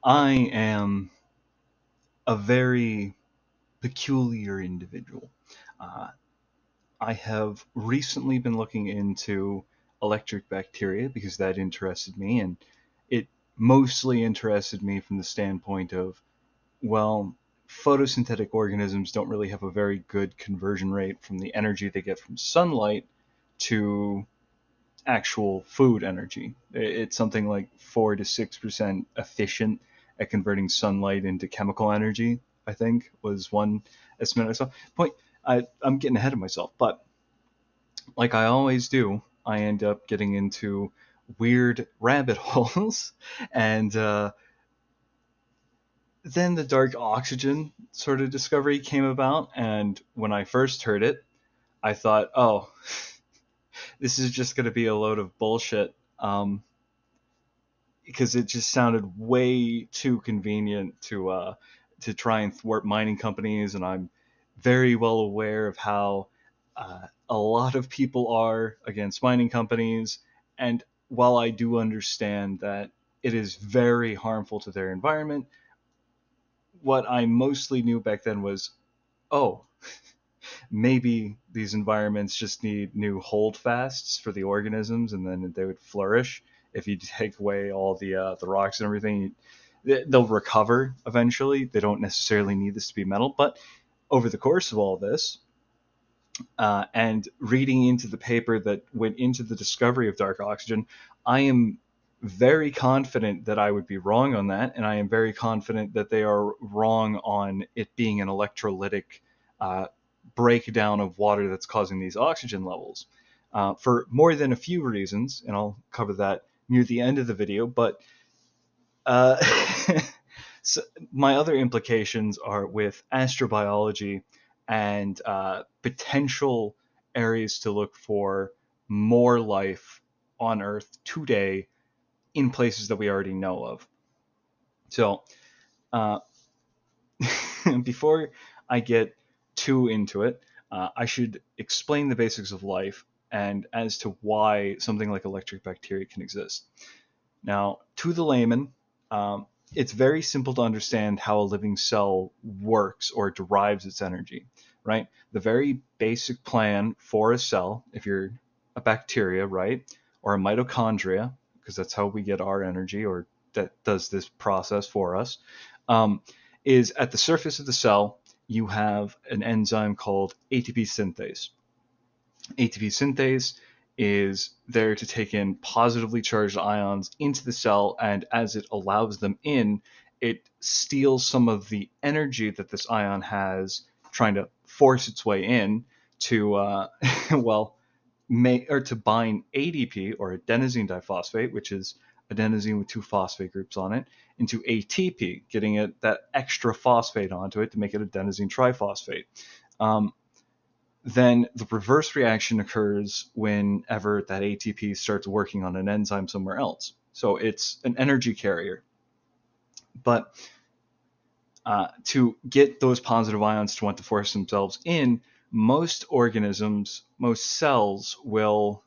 I am a very peculiar individual. Uh, I have recently been looking into electric bacteria because that interested me, and it mostly interested me from the standpoint of, well, photosynthetic organisms don't really have a very good conversion rate from the energy they get from sunlight to actual food energy. It's something like 4 to 6% efficient at converting sunlight into chemical energy, I think, was one estimate I saw. I'm getting ahead of myself, but like I always do, I end up getting into weird rabbit holes. And then the dark oxygen sort of discovery came about. And when I first heard it, I thought, oh, this is just going to be a load of bullshit. Because it just sounded way too convenient to try and thwart mining companies, and I'm very well aware of how a lot of people are against mining companies. And while I do understand that it is very harmful to their environment, what I mostly knew back then was, oh, maybe these environments just need new holdfasts for the organisms, and then they would flourish. If you take away all the rocks and everything, they'll recover eventually. They don't necessarily need this to be metal, but over the course of all this, and reading into the paper that went into the discovery of dark oxygen, I am very confident that I would be wrong on that, and I am very confident that they are wrong on it being an electrolytic uh, breakdown of water that's causing these oxygen levels, for more than a few reasons, and I'll cover that near the end of the video. But uh, so my other implications are with astrobiology and potential areas to look for more life on Earth today in places that we already know of. So, uh, before I get too into it, I should explain the basics of life and as to why something like electric bacteria can exist. Now, to the layman, it's very simple to understand how a living cell works or derives its energy, right? The very basic plan for a cell, if you're a bacteria, right, or a mitochondria, because that's how we get our energy, or that does this process for us, um, is at the surface of the cell, you have an enzyme called ATP synthase. ATP synthase is there to take in positively charged ions into the cell, and as it allows them in, it steals some of the energy that this ion has trying to force its way in to, well, to bind ADP, or adenosine diphosphate, which is adenosine with two phosphate groups on it, into ATP, getting it that extra phosphate onto it to make it adenosine triphosphate. Then the reverse reaction occurs whenever that ATP starts working on an enzyme somewhere else. So it's an energy carrier. But to get those positive ions to want to force themselves in, most organisms, most cells will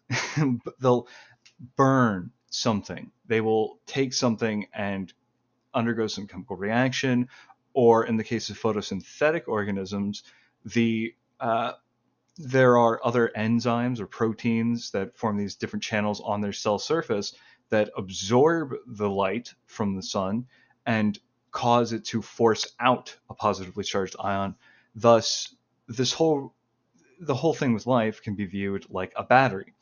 they'll burn something. They will take something and undergo some chemical reaction, or in the case of photosynthetic organisms, there are other enzymes or proteins that form these different channels on their cell surface that absorb the light from the sun and cause it to force out a positively charged ion. Thus, the whole thing with life can be viewed like a battery.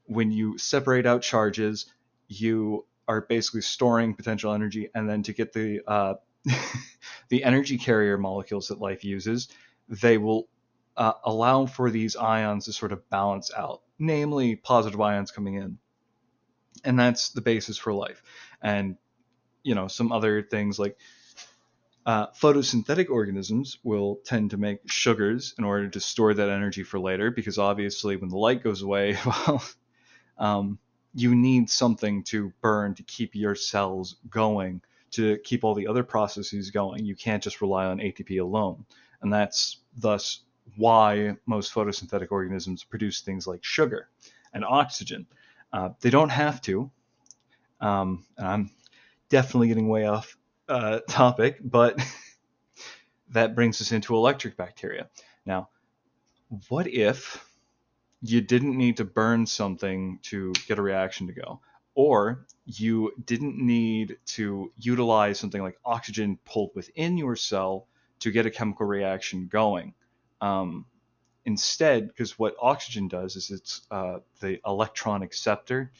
When you separate out charges, you are basically storing potential energy, and then to get the the energy carrier molecules that life uses, they will allow for these ions to sort of balance out, namely positive ions coming in. And that's the basis for life. And, some other things like photosynthetic organisms will tend to make sugars in order to store that energy for later, because obviously when the light goes away, well, you need something to burn to keep your cells going, to keep all the other processes going. You can't just rely on ATP alone. And that's thus why most photosynthetic organisms produce things like sugar and oxygen. They don't have to. And I'm definitely getting way off topic, but that brings us into electric bacteria. Now, what if you didn't need to burn something to get a reaction to go? Or you didn't need to utilize something like oxygen pulled within your cell to get a chemical reaction going. Instead, because what oxygen does is it's the electron acceptor,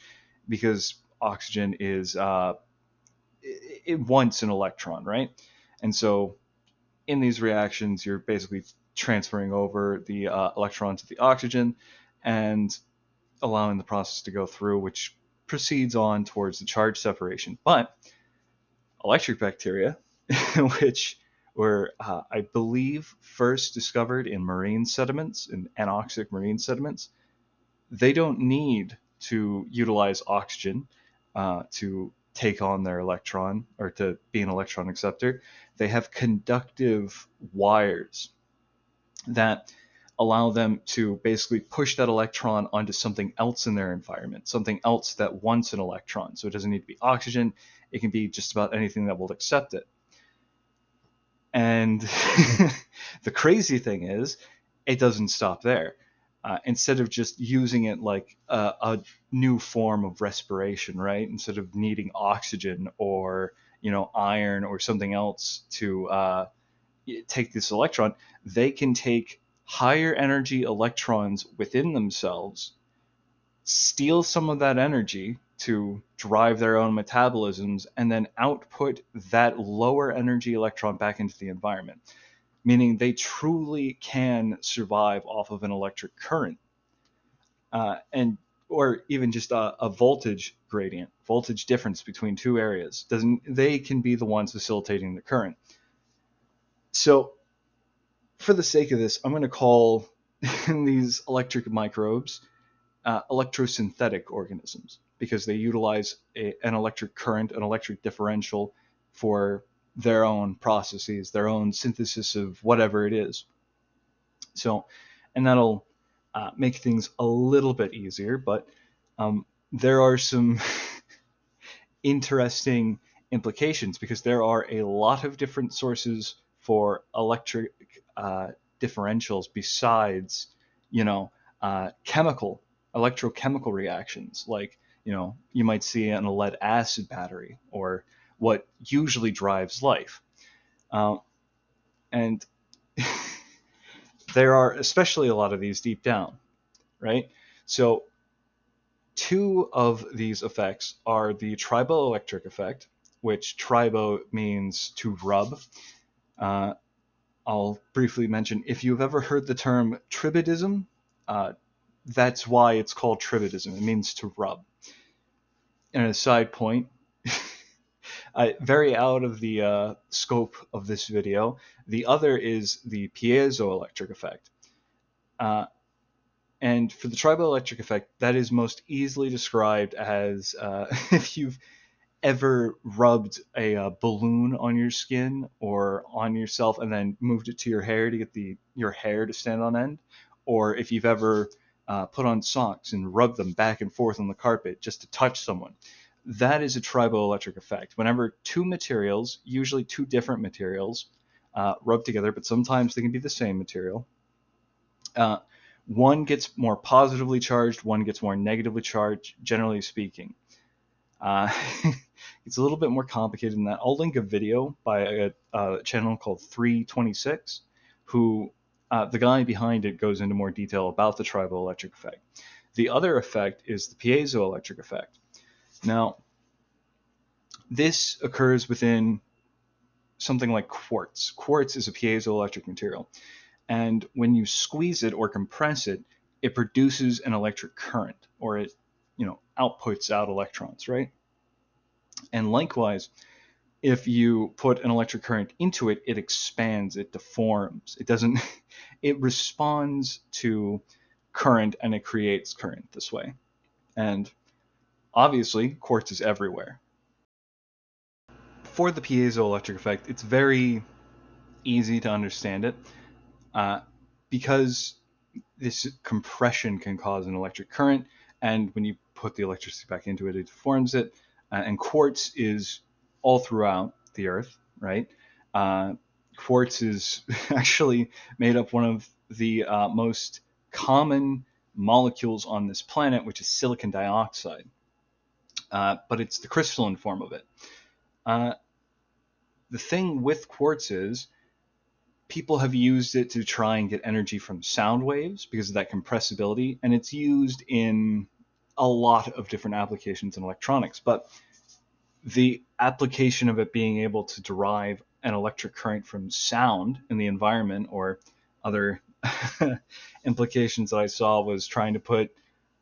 because oxygen is it wants an electron, right? And so in these reactions, you're basically transferring over the electron to the oxygen and allowing the process to go through, which proceeds on towards the charge separation. But electric bacteria, which were, I believe, first discovered in marine sediments, in anoxic marine sediments, they don't need to utilize oxygen to take on their electron or to be an electron acceptor. They have conductive wires that allow them to basically push that electron onto something else in their environment, something else that wants an electron. So it doesn't need to be oxygen. It can be just about anything that will accept it. And the crazy thing is, it doesn't stop there. Instead of just using it like a new form of respiration, right? Instead of needing oxygen or iron or something else to take this electron, they can take higher energy electrons within themselves, steal some of that energy to drive their own metabolisms, and then output that lower energy electron back into the environment, meaning they truly can survive off of an electric current, or even just a voltage gradient, voltage difference between two areas. They can be the ones facilitating the current. So for the sake of this, I'm going to call these electric microbes electrosynthetic organisms, because they utilize an electric current, an electric differential for their own processes, their own synthesis of whatever it is. So, and that'll make things a little bit easier, but there are some interesting implications, because there are a lot of different sources for electric differentials besides, electrochemical reactions, like, you might see in a lead acid battery, or what usually drives life. And there are especially a lot of these deep down, right? So two of these effects are the triboelectric effect, which tribo means to rub. I'll briefly mention, if you've ever heard the term tribadism, that's why it's called tribadism. It means to rub. And a side point, very out of the scope of this video, the other is the piezoelectric effect. And for the triboelectric effect, that is most easily described as if you've ever rubbed a balloon on your skin or on yourself and then moved it to your hair to get your hair to stand on end, or if you've ever put on socks and rubbed them back and forth on the carpet just to touch someone. That is a triboelectric effect. Whenever two materials, usually two different materials, rub together, but sometimes they can be the same material, one gets more positively charged, one gets more negatively charged, generally speaking. It's a little bit more complicated than that. I'll link a video by a channel called 326, who the guy behind it goes into more detail about the triboelectric effect. The other effect is the piezoelectric effect. Now, this occurs within something like quartz. Quartz is a piezoelectric material, and when you squeeze it or compress it, it produces an electric current, or it, outputs out electrons, right? And likewise, if you put an electric current into it, it expands, it deforms. It responds to current, and it creates current this way. And obviously, quartz is everywhere. For the piezoelectric effect, it's very easy to understand it, because this compression can cause an electric current, and when you put the electricity back into it, it deforms it. And quartz is all throughout. the Earth, right? Uh, Quartz is actually made up one of the most common molecules on this planet, which is silicon dioxide. But it's the crystalline form of it. Uh, the thing with quartz is people have used it to try and get energy from sound waves because of that compressibility, and it's used in a lot of different applications in electronics. But the application of it being able to derive an electric current from sound in the environment, or other implications that I saw, was trying to put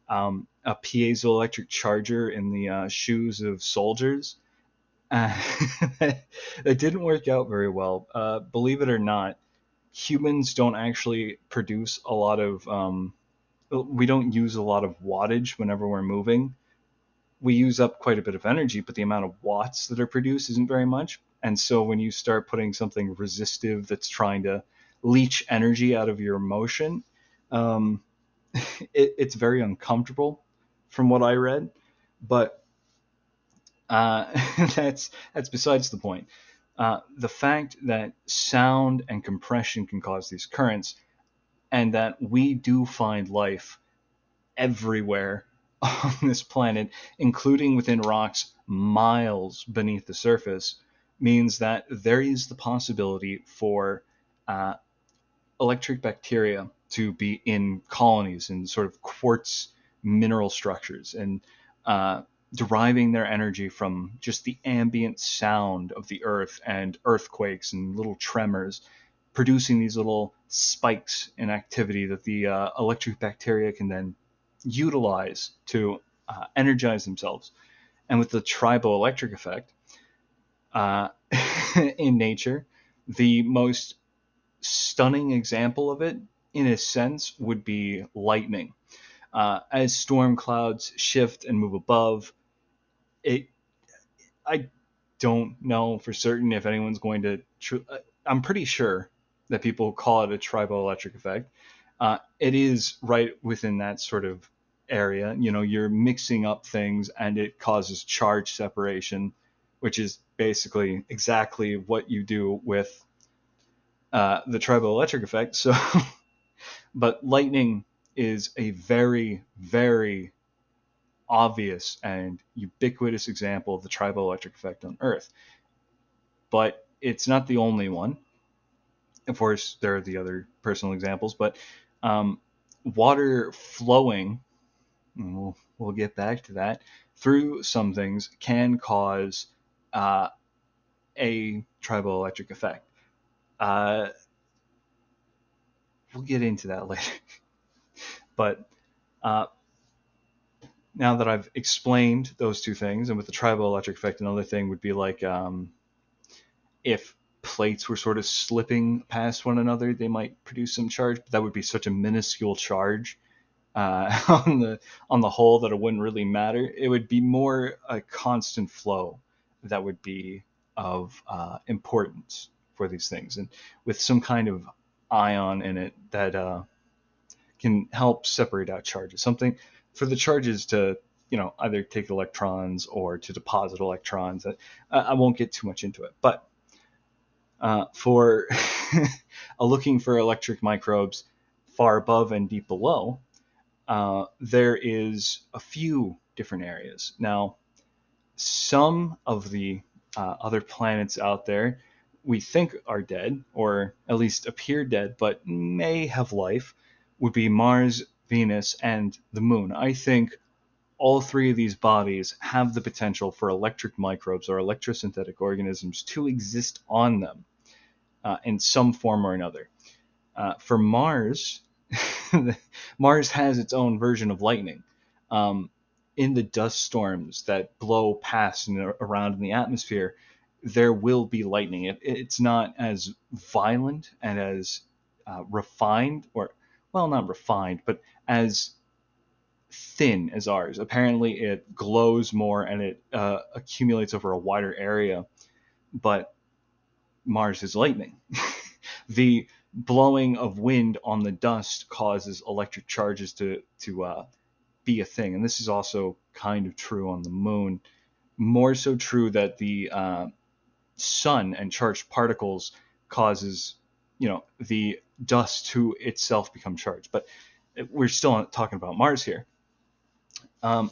a piezoelectric charger in the shoes of soldiers. Uh, that didn't work out very well. Believe it or not, humans don't actually produce a lot of. We don't use a lot of wattage whenever we're moving. We use up quite a bit of energy, but the amount of watts that are produced isn't very much. And so when you start putting something resistive that's trying to leach energy out of your motion, um, it's very uncomfortable, from what I read. But uh, that's besides the point. The fact that sound and compression can cause these currents, and that we do find life everywhere on this planet, including within rocks miles beneath the surface, means that there is the possibility for uh, electric bacteria to be in colonies in sort of quartz mineral structures, and deriving their energy from just the ambient sound of the earth and earthquakes and little tremors, producing these little spikes in activity that the electric bacteria can then utilize to energize themselves. And with the triboelectric effect uh, in nature, the most stunning example of it, in a sense, would be lightning. As storm clouds shift and move above, it I don't know for certain if anyone's going to. I'm pretty sure that people call it a triboelectric effect. It is right within that sort of area. You know, you're mixing up things and it causes charge separation, which is basically exactly what you do with the triboelectric effect. So, but lightning is a very, very obvious and ubiquitous example of the triboelectric effect on Earth. But it's not the only one. Of course, there are the other personal examples, but water flowing, and we'll get back to that, through some things can cause a triboelectric effect. We'll get into that later. But now that I've explained those two things, and with the triboelectric effect, another thing would be like if plates were sort of slipping past one another, they might produce some charge, but that would be such a minuscule charge on the whole that it wouldn't really matter. It would be more a constant flow that would be of importance for these things, and with some kind of ion in it that can help separate out charges. Something for the charges to, either take electrons or to deposit electrons. I won't get too much into it, but for looking for electric microbes far above and deep below, there is a few different areas. Now, some of the other planets out there we think are dead, or at least appear dead, but may have life, would be Mars, Venus, and the Moon. I think all three of these bodies have the potential for electric microbes or electrosynthetic organisms to exist on them in some form or another. For Mars, Mars has its own version of lightning. In the dust storms that blow past and around in the atmosphere, there will be lightning. It's not as violent and as refined, or, well, not refined, but as thin as ours. Apparently, it glows more and it accumulates over a wider area, but Mars is lightning. The blowing of wind on the dust causes electric charges to be a thing, and this is also kind of true on the Moon. More so true that the sun and charged particles causes, the dust to itself become charged. But we're still talking about Mars here. Um,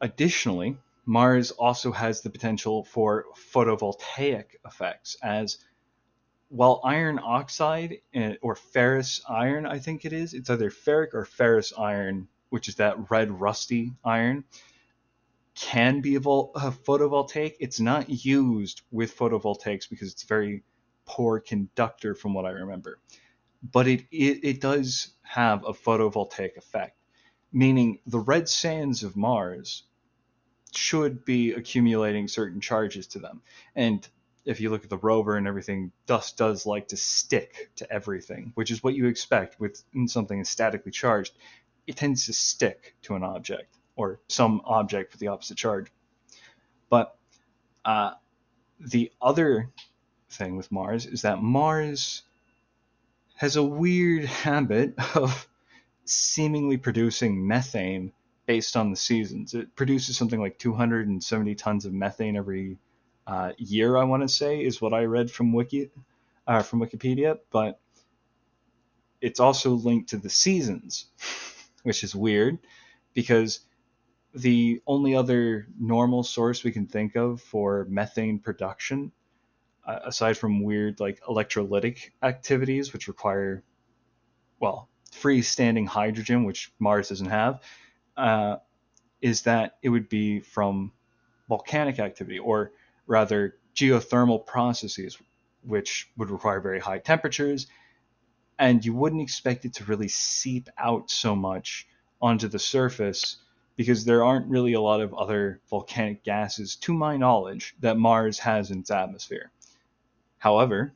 Additionally, Mars also has the potential for photovoltaic effects, as while iron oxide or ferrous iron, I think it's either ferric or ferrous iron, which is that red rusty iron, can be a photovoltaic. It's not used with photovoltaics because it's a very poor conductor from what I remember. But it does have a photovoltaic effect, meaning the red sands of Mars should be accumulating certain charges to them. And if you look at the rover and everything, dust does like to stick to everything, which is what you expect with something statically charged. It tends to stick to an object or some object with the opposite charge. But the other thing with Mars is that Mars has a weird habit of seemingly producing methane based on the seasons. It produces something like 270 tons of methane every year, I want to say, is what I read from Wikipedia. But it's also linked to the seasons, which is weird because the only other normal source we can think of for methane production, aside from weird like electrolytic activities, which require, well, freestanding hydrogen, which Mars doesn't have, is that it would be from volcanic activity, or rather geothermal processes, which would require very high temperatures, and you wouldn't expect it to really seep out so much onto the surface because there aren't really a lot of other volcanic gases, to my knowledge, that Mars has in its atmosphere. However,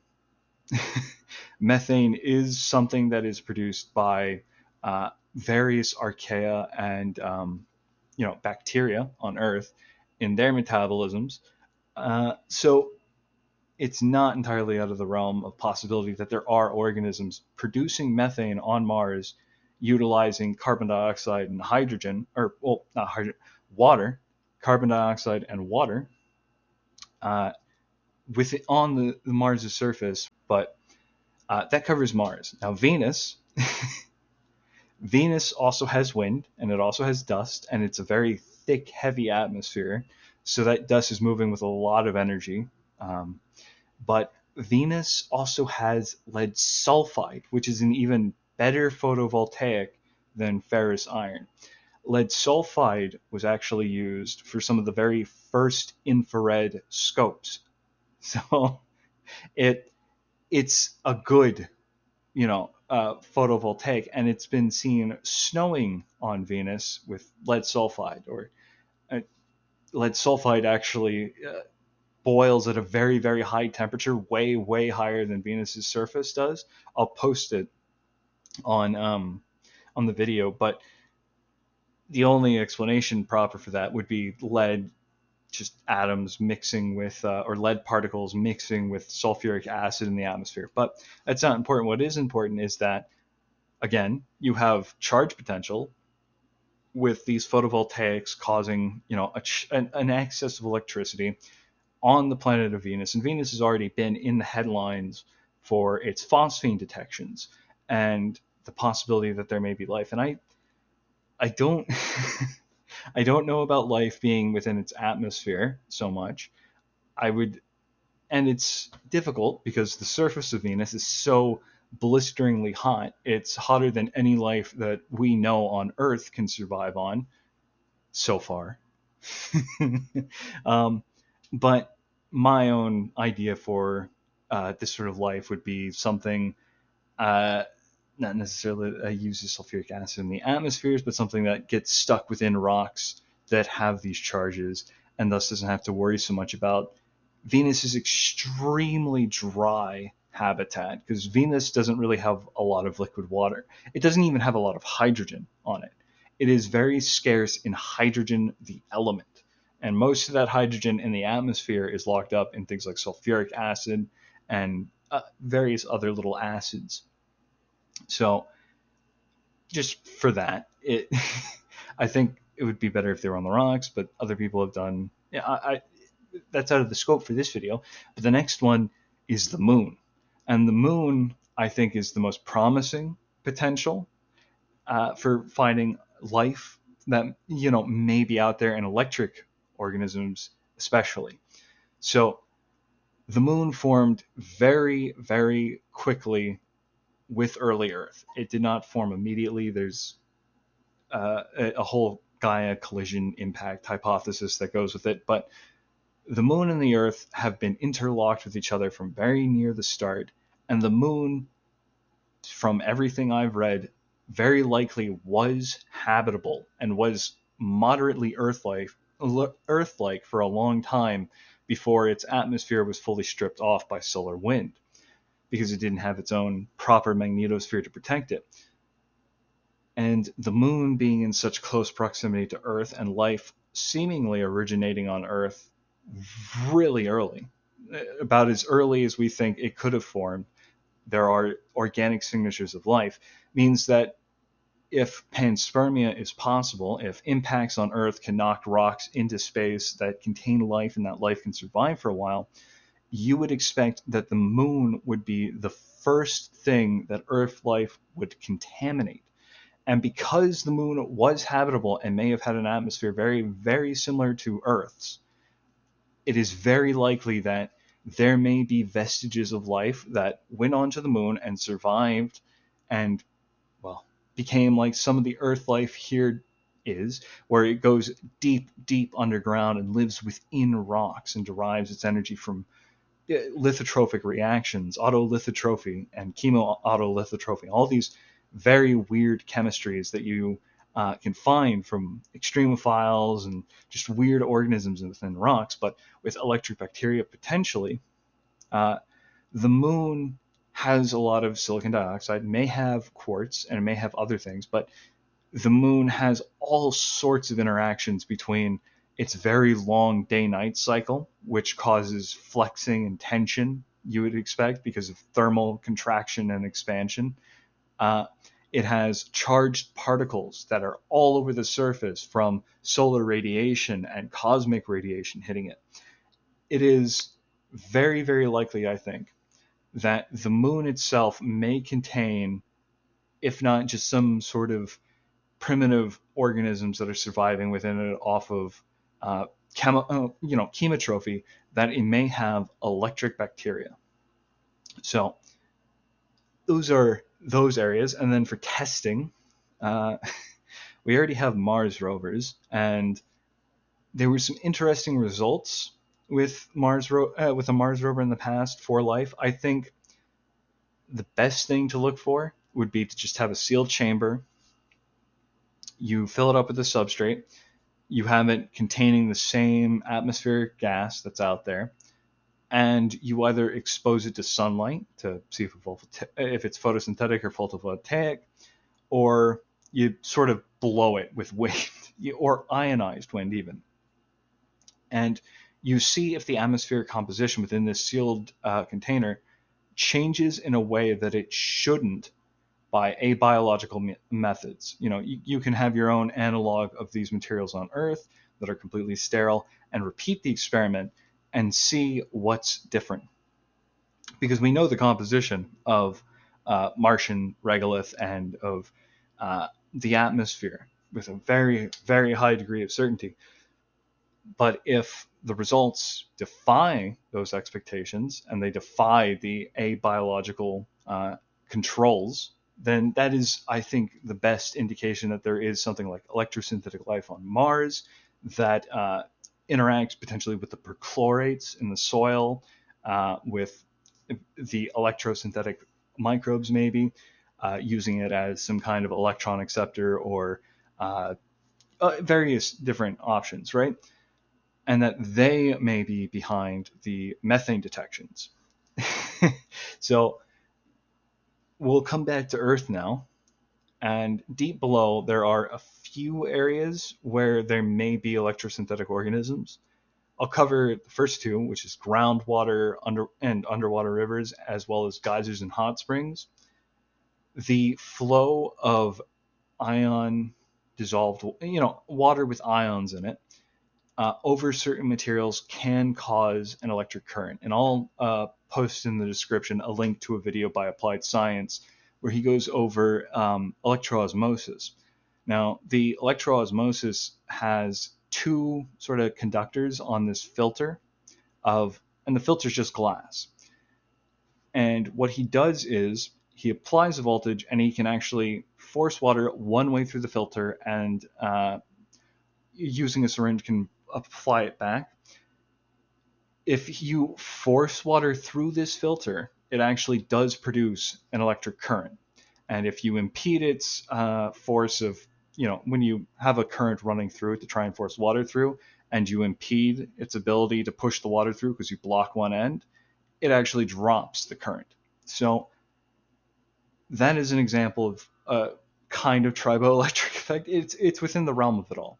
methane is something that is produced by various archaea and bacteria on Earth in their metabolisms. So it's not entirely out of the realm of possibility that there are organisms producing methane on Mars utilizing carbon dioxide and hydrogen, or, well, not hydrogen, water, carbon dioxide and water, with it on the Mars' surface. But that covers Mars. Now, Venus. Venus also has wind, and it also has dust, and it's a very thick, heavy atmosphere. So that dust is moving with a lot of energy. But Venus also has lead sulfide, which is an even better photovoltaic than ferrous iron. Lead sulfide was actually used for some of the very first infrared scopes. So it's a good, photovoltaic, and it's been seen snowing on Venus with lead sulfide. Or lead sulfide actually boils at a very, very high temperature, way, way higher than Venus's surface does. I'll post it on the video, but the only explanation proper for that would be lead just atoms mixing with, or lead particles mixing with sulfuric acid in the atmosphere. But that's not important. What is important is that, again, you have charge potential with these photovoltaics causing, an excess of electricity on the planet of Venus. And Venus has already been in the headlines for its phosphine detections and the possibility that there may be life. And I don't I don't know about life being within its atmosphere so much. And it's difficult because the surface of Venus is so blisteringly hot. It's hotter than any life that we know on Earth can survive on so far. But my own idea for this sort of life would be something not necessarily that uses sulfuric acid in the atmospheres, but something that gets stuck within rocks that have these charges and thus doesn't have to worry so much about Venus's extremely dry habitat, because Venus doesn't really have a lot of liquid water. It doesn't even have a lot of hydrogen on it. It is very scarce in hydrogen, the element. And most of that hydrogen in the atmosphere is locked up in things like sulfuric acid and various other little acids. So just for that, I think it would be better if they were on the rocks, but other people have done, that's out of the scope for this video. But the next one is the moon. And the moon, I think, is the most promising potential for finding life that, may be out there, and electric organisms especially. So the moon formed very, very quickly with early Earth. It did not form immediately. There's a whole Gaia collision impact hypothesis that goes with it. But the moon and the Earth have been interlocked with each other from very near the start. And the moon, from everything I've read, very likely was habitable and was moderately Earth-like for a long time before its atmosphere was fully stripped off by solar wind, because it didn't have its own proper magnetosphere to protect it. And the moon being in such close proximity to Earth, and life seemingly originating on Earth really early, about as early as we think it could have formed, there are organic signatures of life, means that if panspermia is possible, if impacts on Earth can knock rocks into space that contain life and that life can survive for a while, you would expect that the moon would be the first thing that Earth life would contaminate. And because the moon was habitable and may have had an atmosphere very, very similar to Earth's, it is very likely that there may be vestiges of life that went onto the moon and survived and, well, became like some of the Earth life here is, where it goes deep, deep underground and lives within rocks and derives its energy from lithotrophic reactions, autolithotrophy, and chemoautolithotrophy, all these very weird chemistries that you can find from extremophiles and just weird organisms within rocks. But with electric bacteria, potentially, the moon has a lot of silicon dioxide, may have quartz, and it may have other things, but the moon has all sorts of interactions between its very long day-night cycle, which causes flexing and tension, you would expect, because of thermal contraction and expansion. It has charged particles that are all over the surface from solar radiation and cosmic radiation hitting it. It is very, very likely, I think, that the moon itself may contain, if not just some sort of primitive organisms that are surviving within it off of chemotrophy, that it may have electric bacteria. So those are those areas. And then for testing, we already have Mars rovers, and there were some interesting results with a Mars rover in the past for life. I think the best thing to look for would be to just have a sealed chamber. You fill it up with a substrate. You have it containing the same atmospheric gas that's out there, and you either expose it to sunlight to see if it's photosynthetic or photovoltaic, or you sort of blow it with wind, or ionized wind even. And you see if the atmospheric composition within this sealed container changes in a way that it shouldn't by abiological methods. You can have your own analog of these materials on Earth that are completely sterile and repeat the experiment and see what's different. Because we know the composition of Martian regolith and of the atmosphere with a very, very high degree of certainty. But if the results defy those expectations and they defy the abiological controls, then that is, I think, the best indication that there is something like electrosynthetic life on Mars that interacts potentially with the perchlorates in the soil, with the electrosynthetic microbes maybe, using it as some kind of electron acceptor or various different options, right? And that they may be behind the methane detections. So we'll come back to Earth now. And deep below, there are a few areas where there may be electrosynthetic organisms. I'll cover the first two, which is groundwater and underwater rivers, as well as geysers and hot springs. The flow of ion dissolved, water with ions in it, over certain materials can cause an electric current. And I'll post in the description a link to a video by Applied Science where he goes over electroosmosis. Now, the electroosmosis has two sort of conductors on this filter and the filter is just glass. And what he does is he applies a voltage and he can actually force water one way through the filter, and using a syringe can apply it back. If you force water through this filter, it actually does produce an electric current. And if you impede its force of, when you have a current running through it to try and force water through, and you impede its ability to push the water through because you block one end, it actually drops the current. So that is an example of a kind of triboelectric effect. It's within the realm of it all.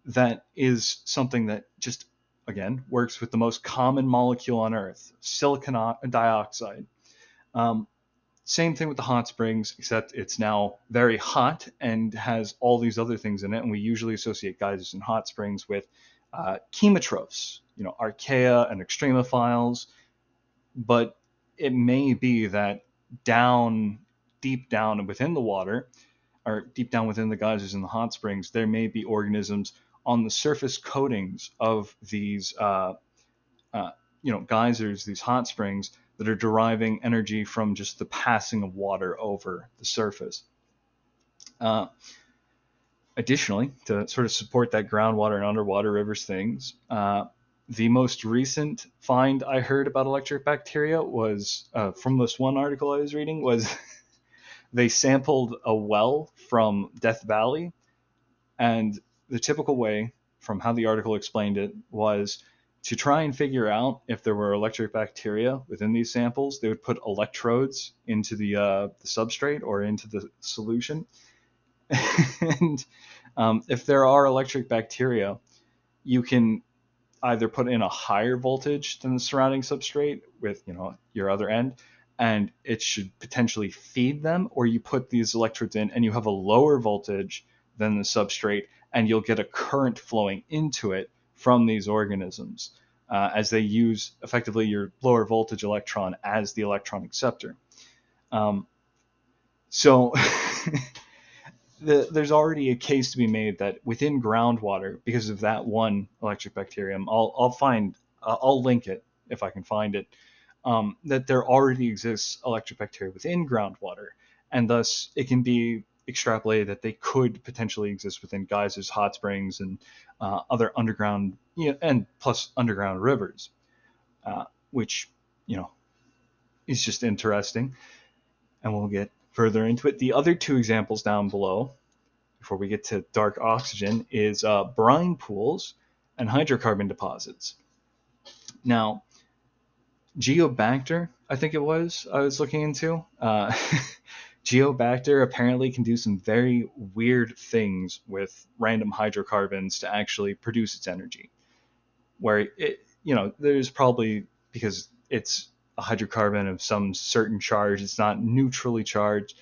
That is something that just, again, works with the most common molecule on Earth, silicon dioxide. Same thing with the hot springs, except it's now very hot and has all these other things in it. And we usually associate geysers and hot springs with chemotrophs, archaea and extremophiles. But it may be that deep down within the water, or deep down within the geysers and the hot springs, there may be organisms on the surface coatings of these geysers, these hot springs, that are deriving energy from just the passing of water over the surface. Additionally, to sort of support that groundwater and underwater rivers things, the most recent find I heard about electric bacteria was from this one article I was reading, was they sampled a well from Death Valley, and the typical way, from how the article explained it, was to try and figure out if there were electric bacteria within these samples. They would put electrodes into the substrate or into the solution. And if there are electric bacteria, you can either put in a higher voltage than the surrounding substrate with your other end, and it should potentially feed them, or you put these electrodes in and you have a lower voltage than the substrate, and you'll get a current flowing into it from these organisms as they use effectively your lower voltage electron as the electron acceptor. So there's already a case to be made that within groundwater, because of that one electric bacterium, I'll link it if I can find it, that there already exists electric bacteria within groundwater, and thus it can be extrapolated that they could potentially exist within geysers, hot springs, and other underground, and plus underground rivers, which is just interesting, and we'll get further into it. The other two examples down below, before we get to dark oxygen, is brine pools and hydrocarbon deposits. Now, Geobacter, I think it was, I was looking into. Geobacter apparently can do some very weird things with random hydrocarbons to actually produce its energy. Where there's probably, because it's a hydrocarbon of some certain charge, it's not neutrally charged,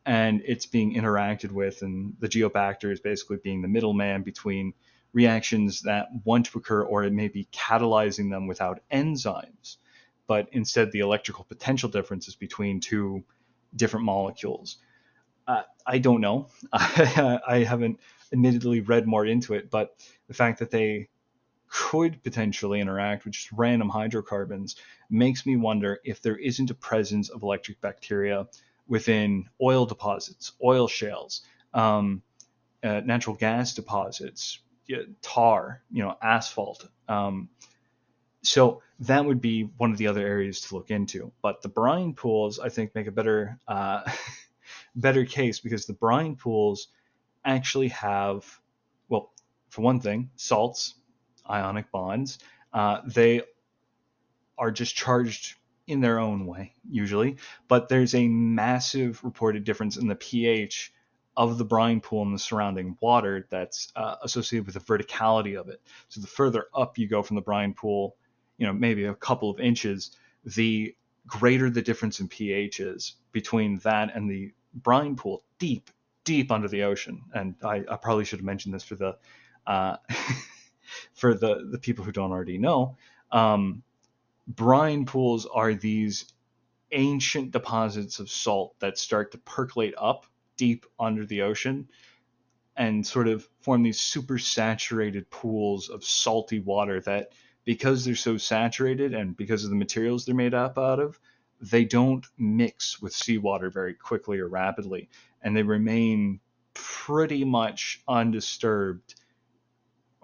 and it's being interacted with, and the Geobacter is basically being the middleman between reactions that want to occur, or it may be catalyzing them without enzymes, but instead the electrical potential differences between two different molecules. I don't know. I haven't admittedly read more into it, but the fact that they could potentially interact with just random hydrocarbons makes me wonder if there isn't a presence of electric bacteria within oil deposits, oil shales, natural gas deposits, tar, asphalt. So that would be one of the other areas to look into. But the brine pools, I think, make a better better case, because the brine pools actually have, well, for one thing, salts, ionic bonds. They are just charged in their own way, usually. But there's a massive reported difference in the pH of the brine pool and the surrounding water that's associated with the verticality of it. So the further up you go from the brine pool, maybe a couple of inches, the greater the difference in pH is between that and the brine pool deep under the ocean. And I probably should have mentioned this for the for the people who don't already know, brine pools are these ancient deposits of salt that start to percolate up deep under the ocean and sort of form these super saturated pools of salty water that, because they're so saturated and because of the materials they're made up out of, they don't mix with seawater very quickly or rapidly, and they remain pretty much undisturbed.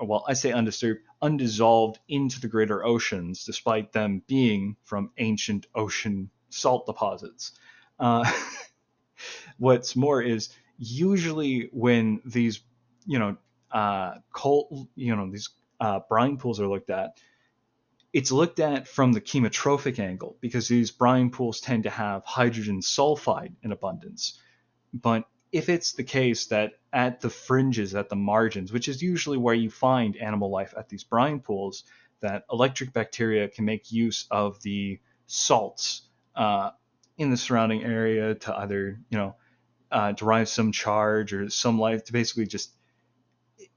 Well, I say undisturbed, undissolved into the greater oceans, despite them being from ancient ocean salt deposits. Uh, what's more is, usually when these, these brine pools are looked at, it's looked at from the chemotrophic angle because these brine pools tend to have hydrogen sulfide in abundance. But if it's the case that at the fringes, at the margins, which is usually where you find animal life at these brine pools, that electric bacteria can make use of the salts in the surrounding area to either, derive some charge or some life to basically just,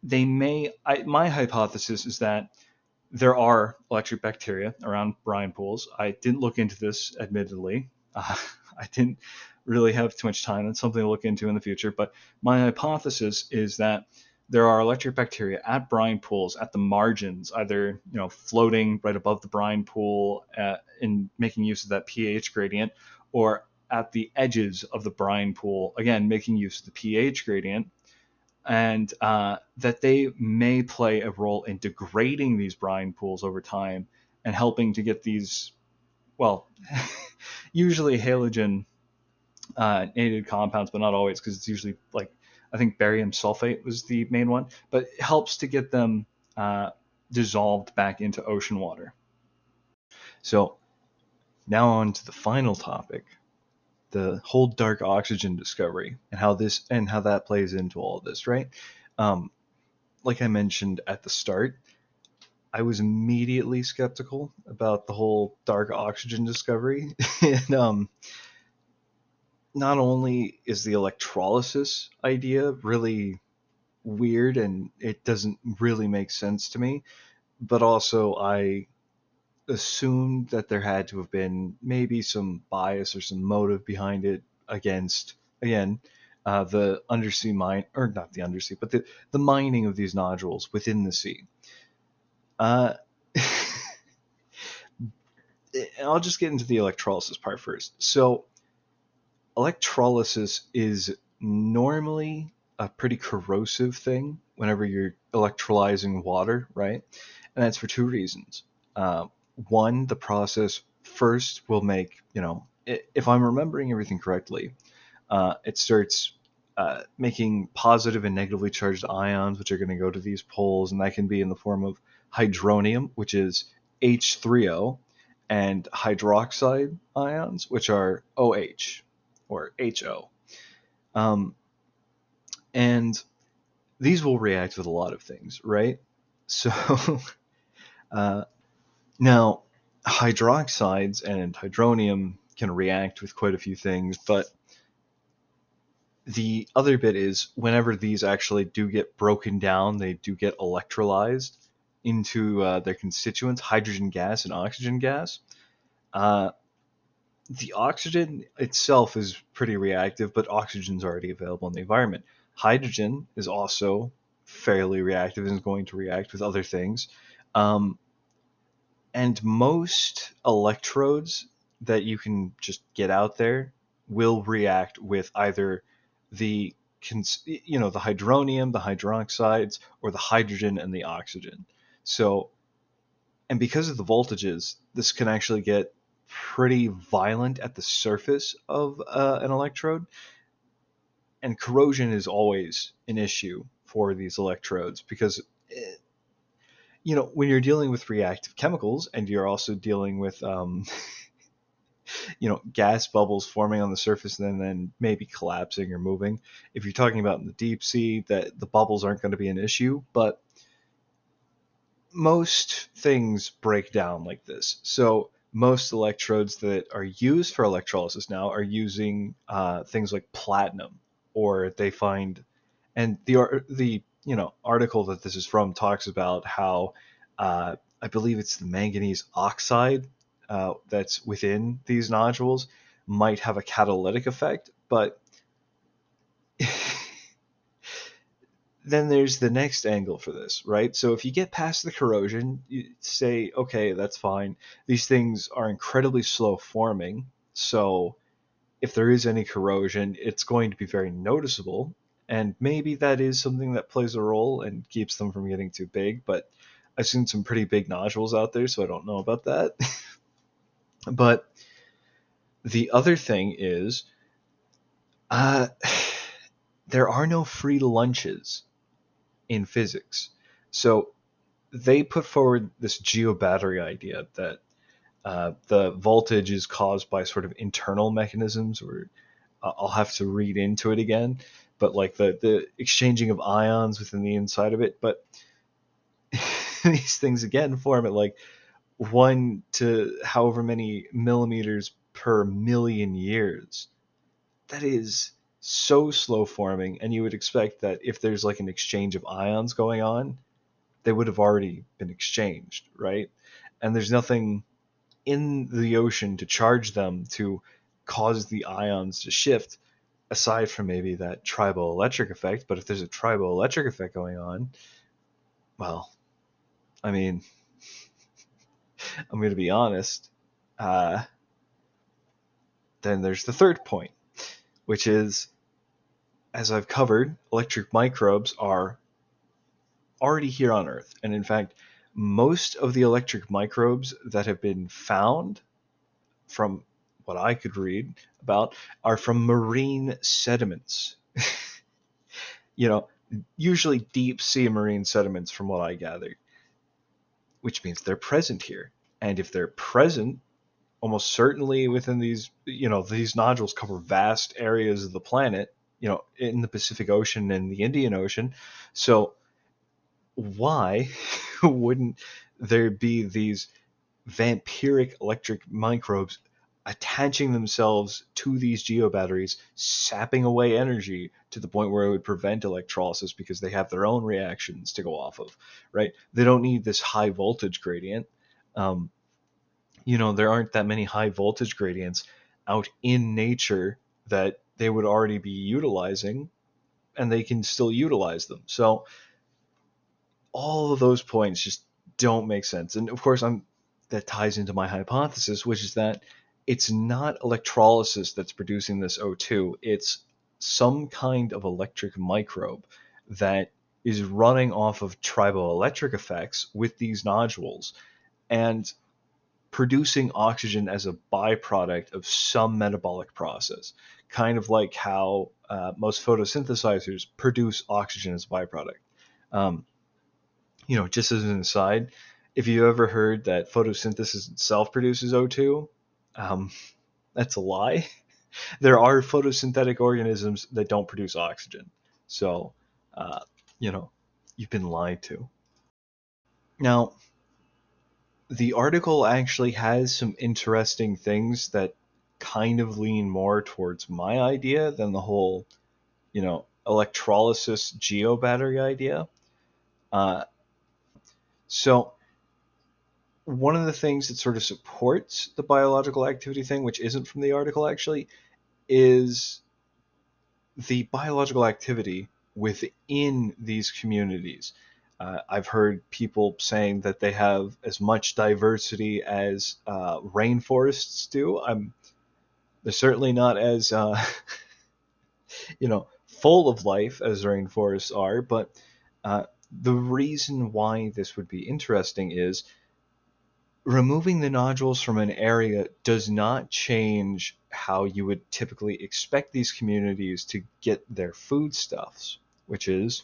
my hypothesis is that there are electric bacteria around brine pools. I didn't look into this, admittedly. I didn't really have too much time. That's something to look into in the future. But my hypothesis is that there are electric bacteria at brine pools at the margins, either floating right above the brine pool and making use of that pH gradient, or at the edges of the brine pool, again making use of the pH gradient, and that they may play a role in degrading these brine pools over time and helping to get these, well, usually halogen nated compounds, but not always, because it's usually like, I think barium sulfate was the main one, but it helps to get them dissolved back into ocean water. So now on to the final topic, the whole dark oxygen discovery and how that plays into all of this, right? Like I mentioned at the start, I was immediately skeptical about the whole dark oxygen discovery. And not only is the electrolysis idea really weird and it doesn't really make sense to me, but also I assumed that there had to have been maybe some bias or some motive behind it against, again, the undersea mine, or not the undersea, but the mining of these nodules within the sea. I'll just get into the electrolysis part first. So electrolysis is normally a pretty corrosive thing whenever you're electrolyzing water, right? And that's for two reasons. One, the process first will make, if I'm remembering everything correctly, it starts making positive and negatively charged ions, which are going to go to these poles, and that can be in the form of hydronium, which is H3O, and hydroxide ions, which are OH or HO. And these will react with a lot of things, right? So now hydroxides and hydronium can react with quite a few things, but the other bit is whenever these actually do get broken down, they do get electrolyzed into their constituents, hydrogen gas and oxygen gas. The oxygen itself is pretty reactive, but oxygen's already available in the environment. Hydrogen is also fairly reactive and is going to react with other things. And most electrodes that you can just get out there will react with either the hydronium, the hydroxides, or the hydrogen and the oxygen. So, and because of the voltages, this can actually get pretty violent at the surface of an electrode. And corrosion is always an issue for these electrodes because, when you're dealing with reactive chemicals and you're also dealing with, gas bubbles forming on the surface and then maybe collapsing or moving. If you're talking about in the deep sea, that the bubbles aren't going to be an issue, but most things break down like this. So most electrodes that are used for electrolysis now are using things like platinum, or they find, and the article that this is from talks about how I believe it's the manganese oxide that's within these nodules might have a catalytic effect, but then there's the next angle for this, right? So if you get past the corrosion, you say, okay, that's fine. These things are incredibly slow forming, so if there is any corrosion, it's going to be very noticeable, and maybe that is something that plays a role and keeps them from getting too big, but I've seen some pretty big nodules out there, so I don't know about that. But the other thing is, uh, there are no free lunches in physics. So they put forward this geobattery idea that the voltage is caused by sort of internal mechanisms, or I'll have to read into it again, but like the exchanging of ions within the inside of it. But these things again form at like 1 to however many millimeters per million years. That is so slow forming, and you would expect that if there's like an exchange of ions going on, they would have already been exchanged, right? And there's nothing in the ocean to charge them to cause the ions to shift, aside from maybe that triboelectric effect. But if there's a triboelectric effect going on, well, I mean, I'm going to be honest, uh, then there's the third point, which is, as I've covered, electric microbes are already here on Earth. And in fact, most of the electric microbes that have been found, from what I could read about, are from marine sediments. Usually deep sea marine sediments, from what I gathered, which means they're present here. And if they're present, almost certainly within these nodules cover vast areas of the planet, in the Pacific Ocean and the Indian Ocean. So why wouldn't there be these vampiric electric microbes attaching themselves to these geobatteries, sapping away energy to the point where it would prevent electrolysis because they have their own reactions to go off of, right? They don't need this high voltage gradient. There aren't that many high voltage gradients out in nature that they would already be utilizing, and they can still utilize them. So all of those points just don't make sense. And of course, that ties into my hypothesis, which is that it's not electrolysis that's producing this O2. It's some kind of electric microbe that is running off of triboelectric effects with these nodules and producing oxygen as a byproduct of some metabolic process, kind of like how most photosynthesizers produce oxygen as a byproduct. Um, just as an aside, if you ever heard that photosynthesis itself produces O2, that's a lie. There are photosynthetic organisms that don't produce oxygen. So, uh, you've been lied to. Now, the article actually has some interesting things that kind of lean more towards my idea than the whole, electrolysis geobattery idea. Uh, so, one of the things that sort of supports the biological activity thing, which isn't from the article actually, is the biological activity within these communities. I've heard people saying that they have as much diversity as rainforests do. They're certainly not as full of life as rainforests are, but the reason why this would be interesting is removing the nodules from an area does not change how you would typically expect these communities to get their foodstuffs, which is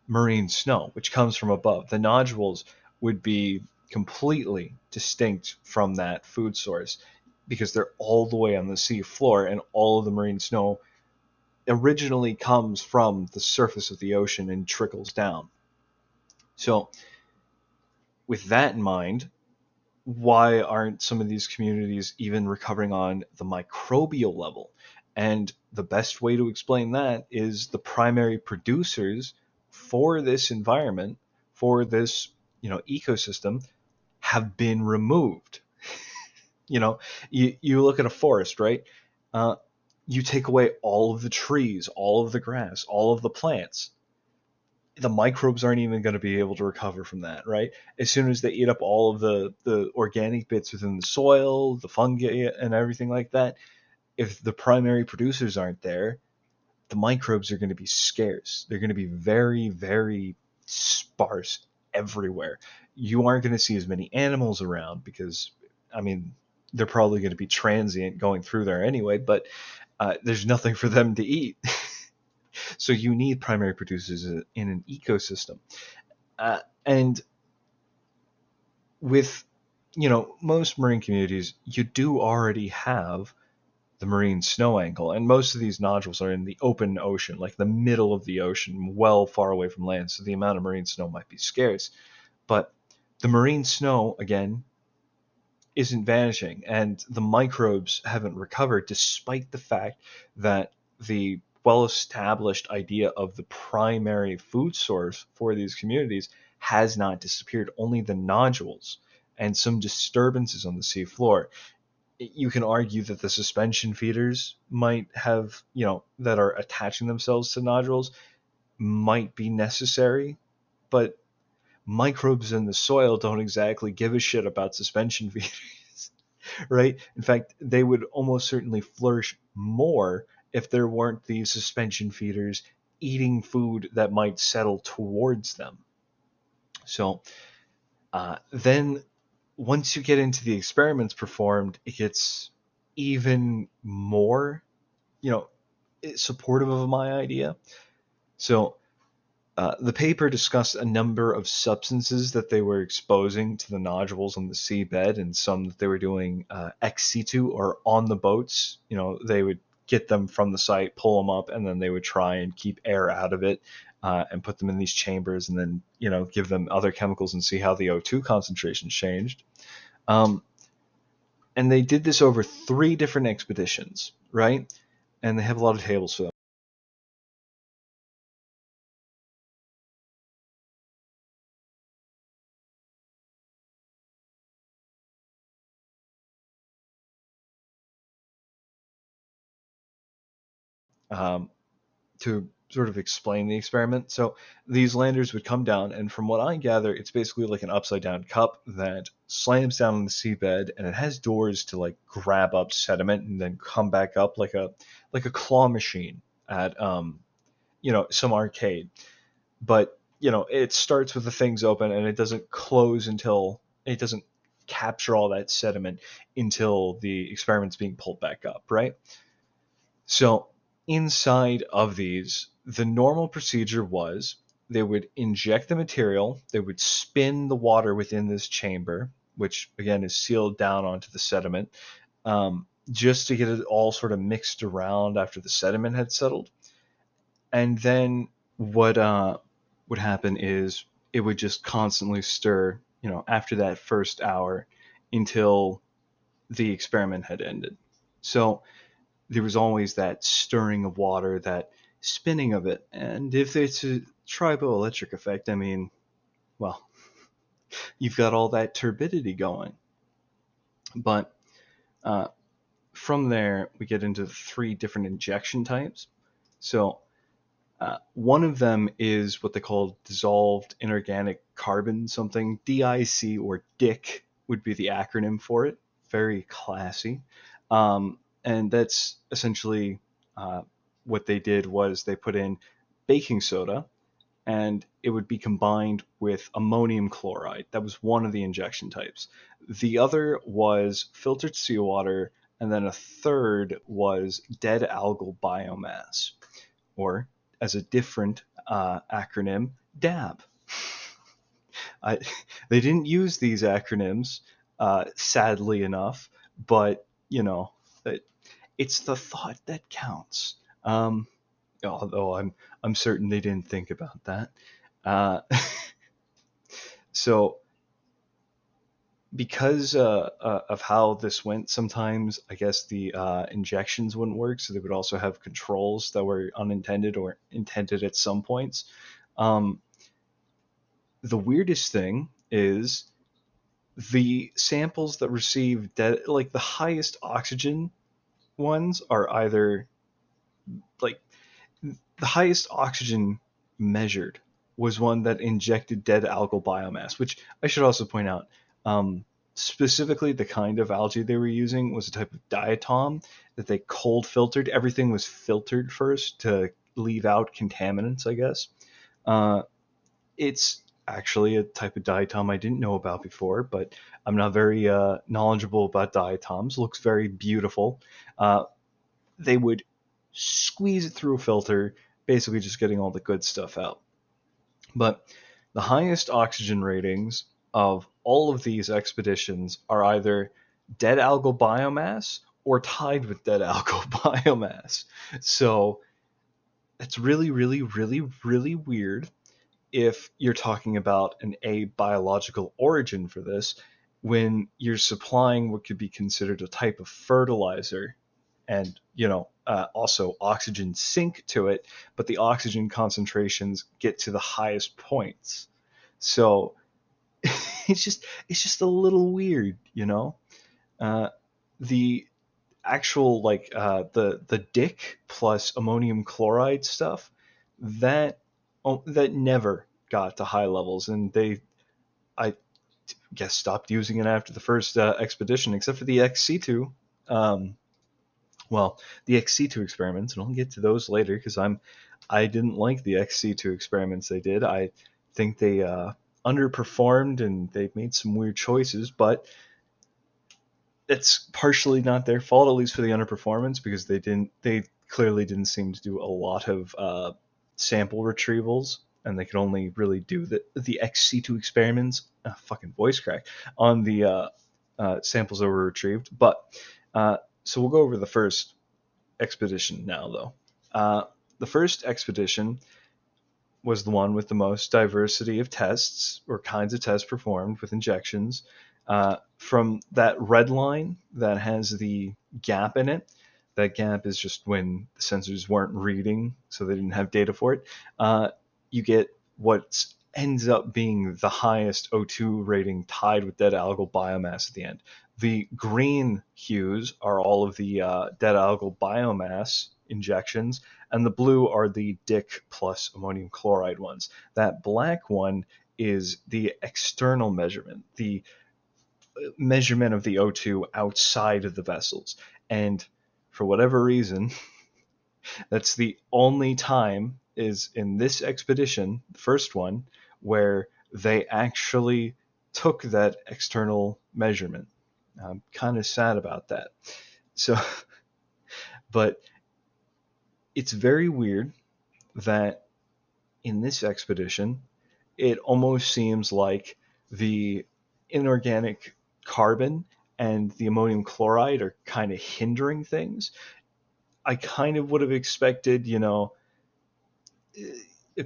marine snow, which comes from above. The nodules would be completely distinct from that food source because they're all the way on the sea floor, and all of the marine snow originally comes from the surface of the ocean and trickles down. So with that in mind, why aren't some of these communities even recovering on the microbial level? And the best way to explain that is the primary producers for this environment, for this, ecosystem, have been removed. You look at a forest, right? Uh, you take away all of the trees, all of the grass, all of the plants. The microbes aren't even going to be able to recover from that, right? As soon as they eat up all of the organic bits within the soil, the fungi, and everything like that, if the primary producers aren't there, the microbes are going to be scarce. They're going to be very, very sparse everywhere. You aren't going to see as many animals around because, I mean, they're probably going to be transient going through there anyway, but there's nothing for them to eat. So you need primary producers in an ecosystem. And with, most marine communities, you do already have the marine snow angle, and most of these nodules are in the open ocean, like the middle of the ocean, well far away from land, so the amount of marine snow might be scarce. But the marine snow, again, isn't vanishing, and the microbes haven't recovered, despite the fact that the well-established idea of the primary food source for these communities has not disappeared. Only the nodules and some disturbances on the seafloor. You can argue that the suspension feeders might have, that are attaching themselves to nodules might be necessary, but microbes in the soil don't exactly give a shit about suspension feeders, right? In fact, they would almost certainly flourish more if there weren't these suspension feeders eating food that might settle towards them. So then once you get into the experiments performed, it gets even more, supportive of my idea. So the paper discussed a number of substances that they were exposing to the nodules on the seabed, and some that they were doing ex situ, or on the boats. They would get them from the site, pull them up, and then they would try and keep air out of it and put them in these chambers, and then give them other chemicals and see how the O2 concentrations changed. And they did this over 3 different expeditions, right? And they have a lot of tables for them. Um, to sort of explain the experiment. So these landers would come down, and from what I gather, it's basically like an upside down cup that slams down on the seabed, and it has doors to like grab up sediment and then come back up like a claw machine at some arcade. But it starts with the things open, and it doesn't close until it doesn't capture all that sediment until the experiment's being pulled back up, right? So inside of these, the normal procedure was they would inject the material, they would spin the water within this chamber, which again is sealed down onto the sediment, just to get it all sort of mixed around after the sediment had settled. And then what would happen is it would just constantly stir, after that first hour until the experiment had ended. So there was always that stirring of water, that spinning of it. And if it's a triboelectric effect, I mean, well, you've got all that turbidity going. But from there, we get into 3 different injection types. So one of them is what they call dissolved inorganic carbon something. DIC, or DIC would be the acronym for it. Very classy. And that's essentially what they did was they put in baking soda, and it would be combined with ammonium chloride. That was one of the injection types. The other was filtered seawater, and then a third was dead algal biomass, or as a different acronym, DAB. They didn't use these acronyms, sadly enough, but it's the thought that counts. Although I'm certain they didn't think about that. So because of how this went, sometimes I guess the injections wouldn't work, so they would also have controls that were unintended or intended at some points. Um, the weirdest thing is the samples that receive like the highest oxygen ones are either like the highest oxygen measured was one that injected dead algal biomass, which I should also point out. Specifically, the kind of algae they were using was a type of diatom that they cold filtered. Everything was filtered first to leave out contaminants, I guess. Uh, it's actually a type of diatom I didn't know about before, but I'm not very knowledgeable about diatoms. Looks very beautiful. Uh, they would squeeze it through a filter, basically just getting all the good stuff out. But the highest oxygen ratings of all of these expeditions are either dead algal biomass or tied with dead algal biomass. So it's really, really, really, really weird if you're talking about an abiological origin for this when you're supplying what could be considered a type of fertilizer and also oxygen sink to it, but the oxygen concentrations get to the highest points. So it's just a little weird, uh, the actual the dick plus ammonium chloride stuff that that never got to high levels, and I guess stopped using it after the first expedition, except for the XC2. Um, well, the XC2 experiments, and I'll get to those later because I didn't like the XC2 experiments they did. I think they underperformed and they made some weird choices, but it's partially not their fault, at least for the underperformance, because they clearly didn't seem to do a lot of sample retrievals, and they could only really do the XC2 experiments, fucking voice crack, on the samples that were retrieved. But so we'll go over the first expedition now, though. The first expedition was the one with the most diversity of tests or kinds of tests performed with injections. From that red line that has the gap in it, that gap is just when the sensors weren't reading, so they didn't have data for it. You get what ends up being the highest O2 rating tied with dead algal biomass at the end. The green hues are all of the dead algal biomass injections, and the blue are the DIC plus ammonium chloride ones. That black one is the external measurement, the measurement of the O2 outside of the vessels. And for whatever reason, that's the only time is in this expedition, the first one, where they actually took that external measurement. I'm kind of sad about that. So, but it's very weird that in this expedition, it almost seems like the inorganic carbon and the ammonium chloride are kind of hindering things. I kind of would have expected, a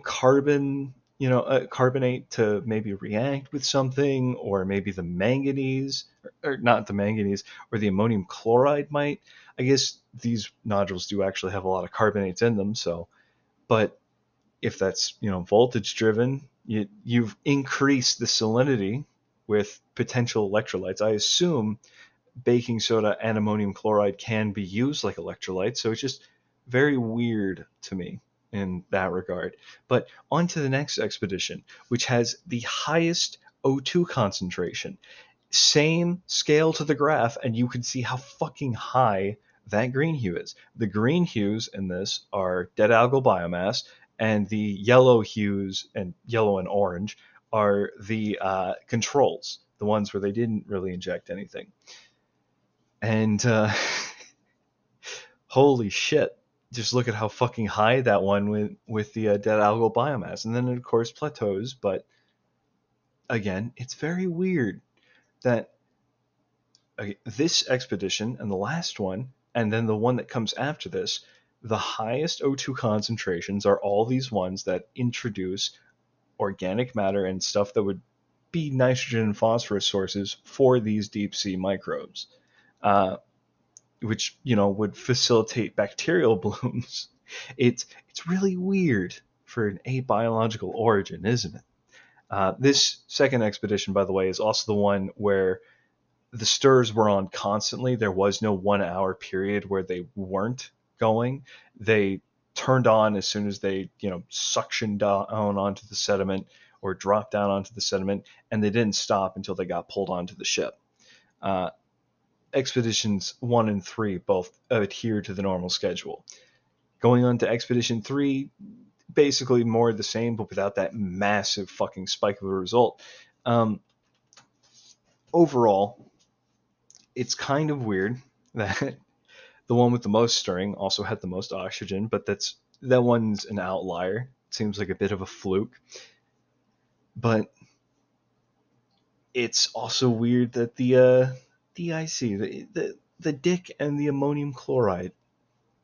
carbonate to maybe react with something, or maybe the manganese, or not the manganese, or the ammonium chloride might. I guess these nodules do actually have a lot of carbonates in them, so, but if that's, voltage driven, you've increased the salinity with potential electrolytes. I assume baking soda and ammonium chloride can be used like electrolytes, so it's just very weird to me in that regard. But on to the next expedition, which has the highest O2 concentration. Same scale to the graph, and you can see how fucking high that green hue is. The green hues in this are dead algal biomass, and the yellow hues, and yellow and orange, are the controls, the ones where they didn't really inject anything. And holy shit, just look at how fucking high that one went with the dead algal biomass. And then it, of course, plateaus, but again, it's very weird that this expedition and the last one, and then the one that comes after this, the highest O2 concentrations are all these ones that introduce organic matter and stuff that would be nitrogen and phosphorus sources for these deep sea microbes, which would facilitate bacterial blooms. It's really weird for an abiological origin, isn't it? This second expedition, by the way, is also the one where the stirs were on constantly. There was no 1 hour period where they weren't going. They turned on as soon as they, suctioned down onto the sediment or dropped down onto the sediment, and they didn't stop until they got pulled onto the ship. Expeditions 1 and 3 both adhere to the normal schedule. Going on to Expedition 3, basically more of the same, but without that massive fucking spike of a result. Overall, it's kind of weird that the one with the most stirring also had the most oxygen, but that one's an outlier. It seems like a bit of a fluke. But it's also weird that the DIC, the dick and the ammonium chloride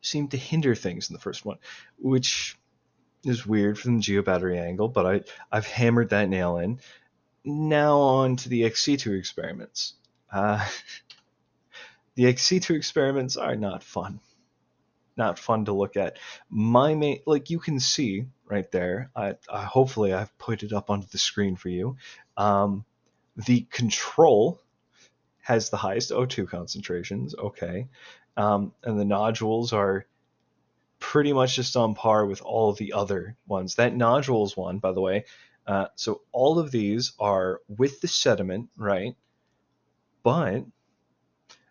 seem to hinder things in the first one, which is weird from the geobattery angle, but I've hammered that nail in. Now on to the XC2 experiments. The XC2 experiments are not fun. Not fun to look at. My main, like you can see right there, I hopefully I've put it up onto the screen for you. The control has the highest O2 concentrations, okay. And the nodules are pretty much just on par with all of the other ones. That nodules one, by the way, so all of these are with the sediment, right? But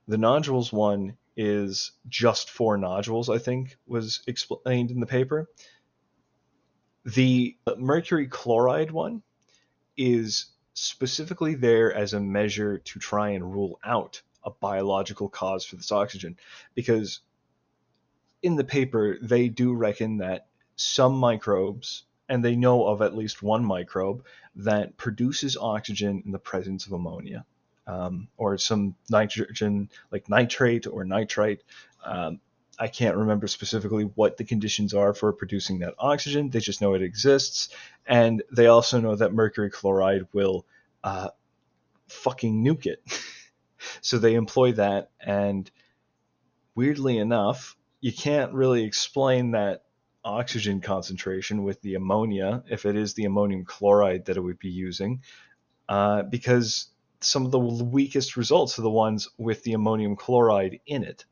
the nodules one is just 4 nodules, I think, was explained in the paper. The mercury chloride one is specifically there as a measure to try and rule out a biological cause for this oxygen, because in the paper they do reckon that some microbes, and they know of at least one microbe that produces oxygen in the presence of ammonia, or some nitrogen like nitrate or nitrite. I can't remember specifically what the conditions are for producing that oxygen. They just know it exists, and they also know that mercury chloride will fucking nuke it. So they employ that, and weirdly enough, you can't really explain that oxygen concentration with the ammonia, if it is the ammonium chloride that it would be using, because some of the weakest results are the ones with the ammonium chloride in it.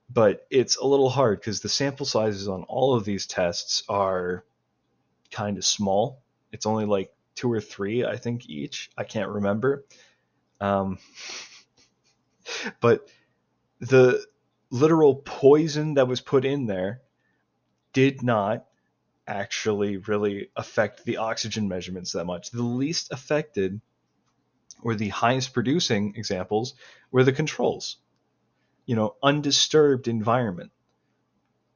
But it's a little hard because the sample sizes on all of these tests are kind of small. It's only like 2 or 3, I think, each. I can't remember. But the literal poison that was put in there did not actually really affect the oxygen measurements that much. The least affected, or the highest producing examples, were the controls. Undisturbed environment,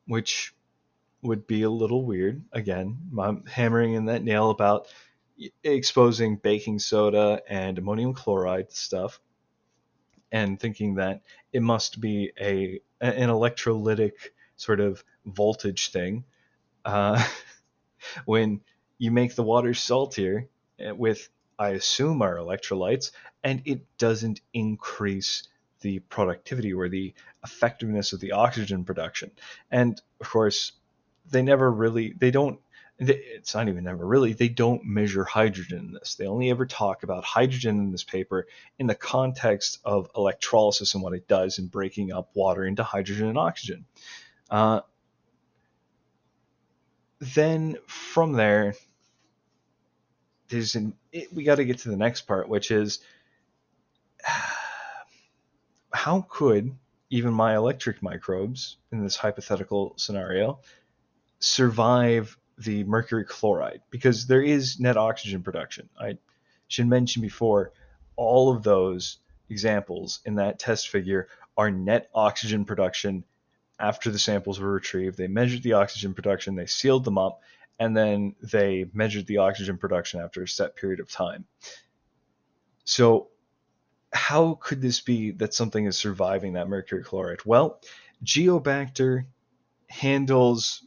which would be a little weird. Again, I'm hammering in that nail about exposing baking soda and ammonium chloride stuff and thinking that it must be an electrolytic sort of voltage thing. When you make the water saltier with, I assume, our electrolytes, and it doesn't increase the productivity or the effectiveness of the oxygen production. And of course, they don't measure hydrogen in this. They only ever talk about hydrogen in this paper in the context of electrolysis and what it does in breaking up water into hydrogen and oxygen. Then from there, we got to get to the next part, which is how could even my electric microbes in this hypothetical scenario survive the mercury chloride? Because there is net oxygen production. I should mention before, all of those examples in that test figure are net oxygen production after the samples were retrieved. They measured the oxygen production, they sealed them up, and then they measured the oxygen production after a set period of time. So how could this be that something is surviving that mercury chloride? Well, Geobacter handles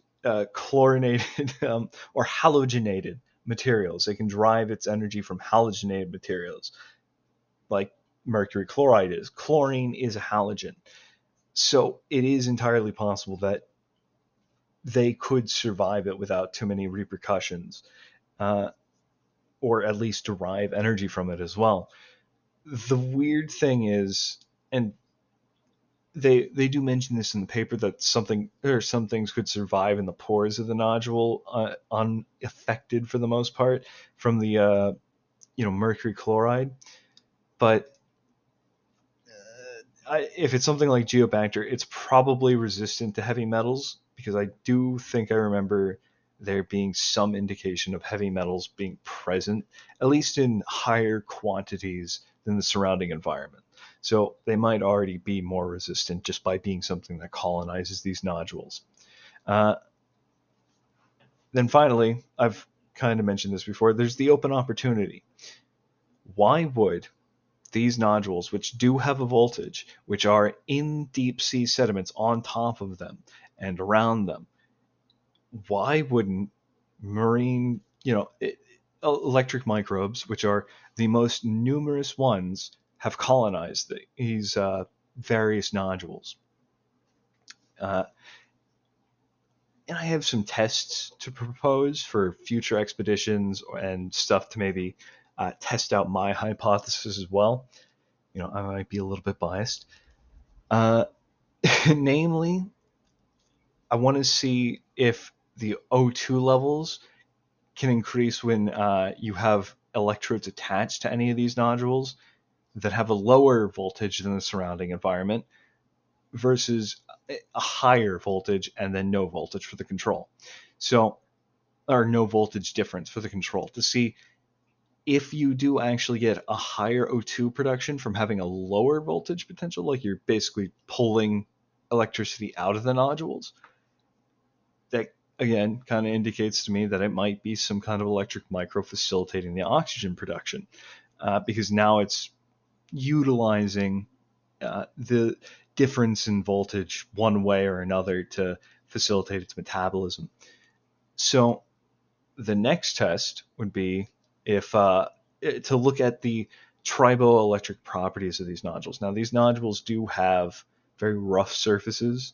chlorinated or halogenated materials. It can derive its energy from halogenated materials, like mercury chloride is. Chlorine is a halogen. So it is entirely possible that they could survive it without too many repercussions, uh, or at least derive energy from it as well. The weird thing is, and they do mention this in the paper, that something or some things could survive in the pores of the nodule, unaffected for the most part from the mercury chloride. But if it's something like Geobacter, it's probably resistant to heavy metals, because I do think I remember there being some indication of heavy metals being present, at least in higher quantities than the surrounding environment. So they might already be more resistant just by being something that colonizes these nodules. Uh, then finally, I've kind of mentioned this before, there's the open opportunity. Why would these nodules, which do have a voltage, which are in deep sea sediments on top of them and around them, why wouldn't marine, electric microbes, which are the most numerous ones, have colonized these various nodules? Uh, and I have some tests to propose for future expeditions and stuff to maybe test out my hypothesis as well. I might be a little bit biased. Namely, I want to see if the O2 levels can increase when you have electrodes attached to any of these nodules that have a lower voltage than the surrounding environment versus a higher voltage and then no voltage for the control. So, or no voltage difference for the control, to see if you do actually get a higher O2 production from having a lower voltage potential, like you're basically pulling electricity out of the nodules. That, again, kind of indicates to me that it might be some kind of electric micro facilitating the oxygen production, because now it's utilizing the difference in voltage one way or another to facilitate its metabolism. So the next test would be if to look at the triboelectric properties of these nodules. Now, these nodules do have very rough surfaces,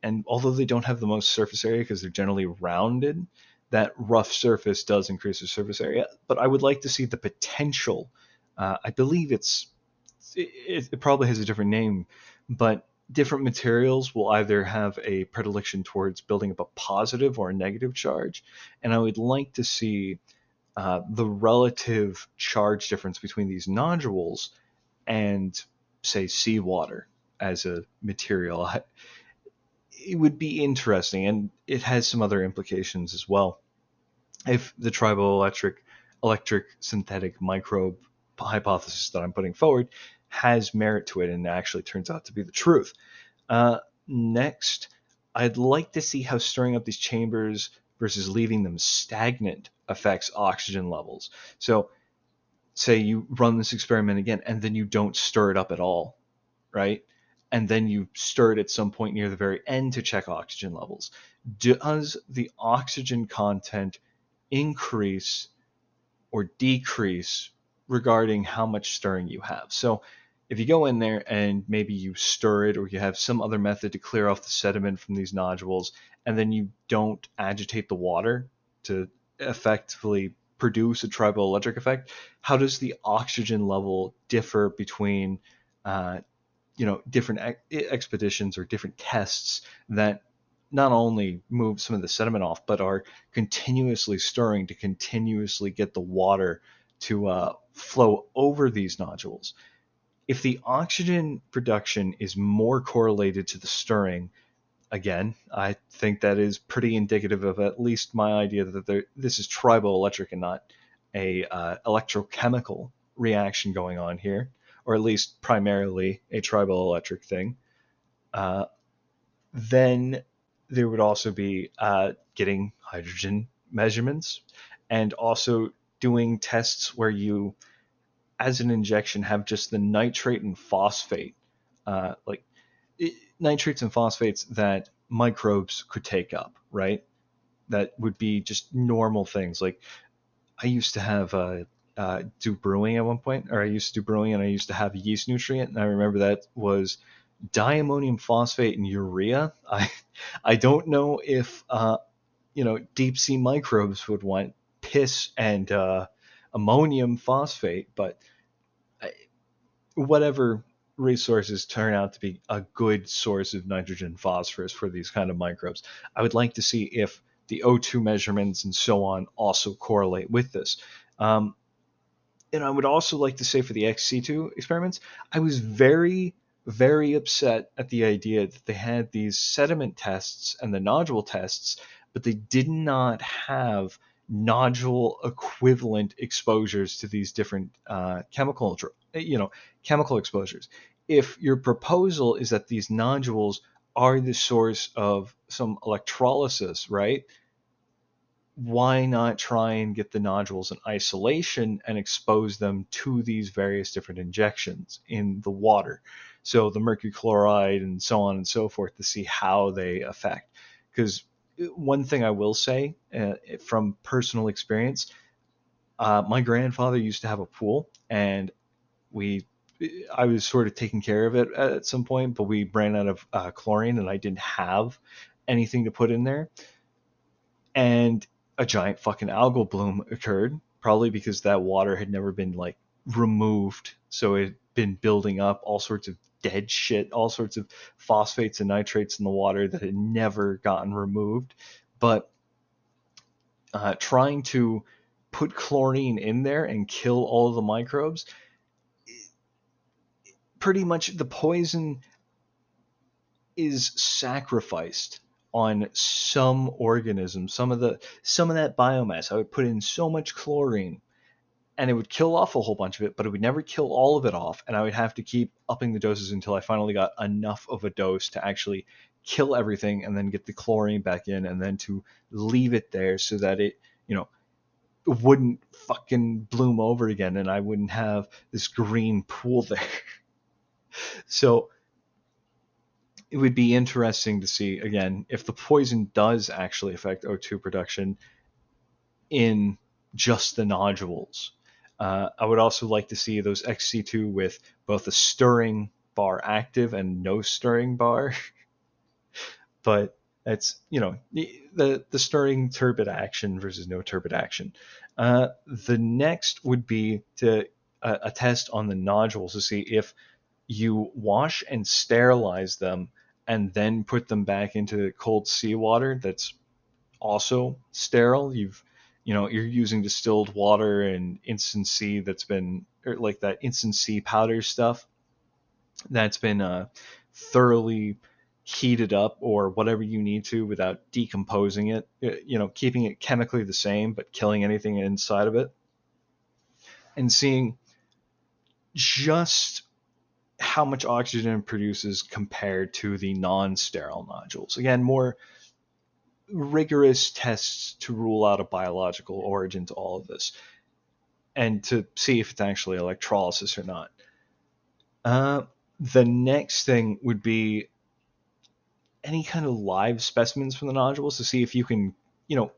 and although they don't have the most surface area because they're generally rounded, that rough surface does increase the surface area. But I would like to see the potential. I believe it probably has a different name, but different materials will either have a predilection towards building up a positive or a negative charge, and I would like to see the relative charge difference between these nodules and, say, seawater as a material. It would be interesting, and it has some other implications as well. If the electric synthetic microbe hypothesis that I'm putting forward has merit to it and actually turns out to be the truth. Next, I'd like to see how stirring up these chambers versus leaving them stagnant affects oxygen levels. So, say you run this experiment again and then you don't stir it up at all, right? And then you stir it at some point near the very end to check oxygen levels. Does the oxygen content increase or decrease regarding how much stirring you have? So if you go in there and maybe you stir it, or you have some other method to clear off the sediment from these nodules, and then you don't agitate the water to effectively produce a triboelectric effect, how does the oxygen level differ between different expeditions or different tests that not only move some of the sediment off, but are continuously stirring to continuously get the water to flow over these nodules? If the oxygen production is more correlated to the stirring, again, I think that is pretty indicative of at least my idea that this is triboelectric and not a electrochemical reaction going on here, or at least primarily a triboelectric thing. Then there would also be getting hydrogen measurements, and also doing tests where you, as an injection, have just the nitrate and phosphate, nitrates and phosphates that microbes could take up, right? That would be just normal things. Like, I used to have do brewing at one point, or I used to do brewing, and I used to have yeast nutrient, and I remember that was diammonium phosphate and urea. I don't know if deep sea microbes would want piss and ammonium phosphate, but whatever resources turn out to be a good source of nitrogen phosphorus for these kind of microbes, I would like to see if the O2 measurements and so on also correlate with this. And I would also like to say for the XC2 experiments, I was very, very upset at the idea that they had these sediment tests and the nodule tests, but they did not have nodule equivalent exposures to these different chemical exposures. If your proposal is that these nodules are the source of some electrolysis, right? Why not try and get the nodules in isolation and expose them to these various different injections in the water? So the mercury chloride and so on and so forth, to see how they affect. Because one thing I will say from personal experience, my grandfather used to have a pool, and I was sort of taking care of it at some point, but we ran out of chlorine, and I didn't have anything to put in there. And a giant fucking algal bloom occurred, probably because that water had never been like removed, so it had been building up all sorts of dead shit, all sorts of phosphates and nitrates in the water that had never gotten removed. But trying to put chlorine in there and kill all of the microbes, pretty much the poison is sacrificed on some organism, some of that biomass. I would put in so much chlorine, and it would kill off a whole bunch of it, but it would never kill all of it off, and I would have to keep upping the doses until I finally got enough of a dose to actually kill everything, and then get the chlorine back in, and then to leave it there so that it, wouldn't fucking bloom over again, and I wouldn't have this green pool there. So it would be interesting to see, again, if the poison does actually affect O2 production in just the nodules. I would also like to see those XC2 with both a stirring bar active and no stirring bar. But that's, the stirring turbid action versus no turbid action. The next would be to a test on the nodules to see if you wash and sterilize them and then put them back into cold seawater that's also sterile. You're using distilled water and instant sea that's been, or like that instant sea powder stuff that's been thoroughly heated up or whatever you need to without decomposing it, keeping it chemically the same but killing anything inside of it, and seeing just how much oxygen it produces compared to the non-sterile nodules. Again, more rigorous tests to rule out a biological origin to all of this, and to see if it's actually electrolysis or not. The next thing would be any kind of live specimens from the nodules to see if you can,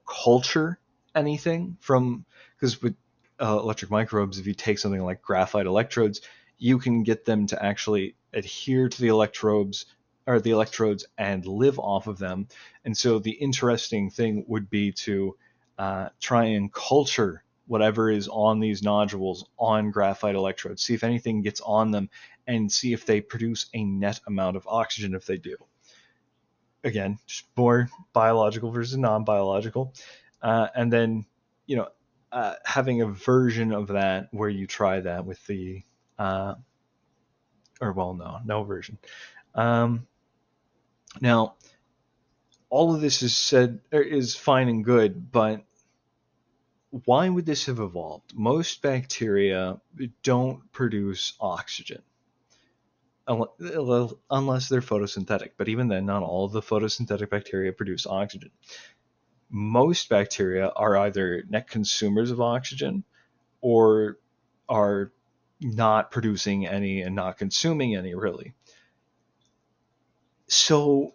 culture anything from, because with electric microbes, if you take something like graphite electrodes, you can get them to actually adhere to the electrodes and live off of them. And so the interesting thing would be to try and culture whatever is on these nodules on graphite electrodes, see if anything gets on them, and see if they produce a net amount of oxygen if they do. Again, just more biological versus non-biological. And then, having a version of that where you try that with the no version. Now, all of this is fine and good, but why would this have evolved? Most bacteria don't produce oxygen unless they're photosynthetic. But even then, not all of the photosynthetic bacteria produce oxygen. Most bacteria are either net consumers of oxygen or are not producing any and not consuming any, really. So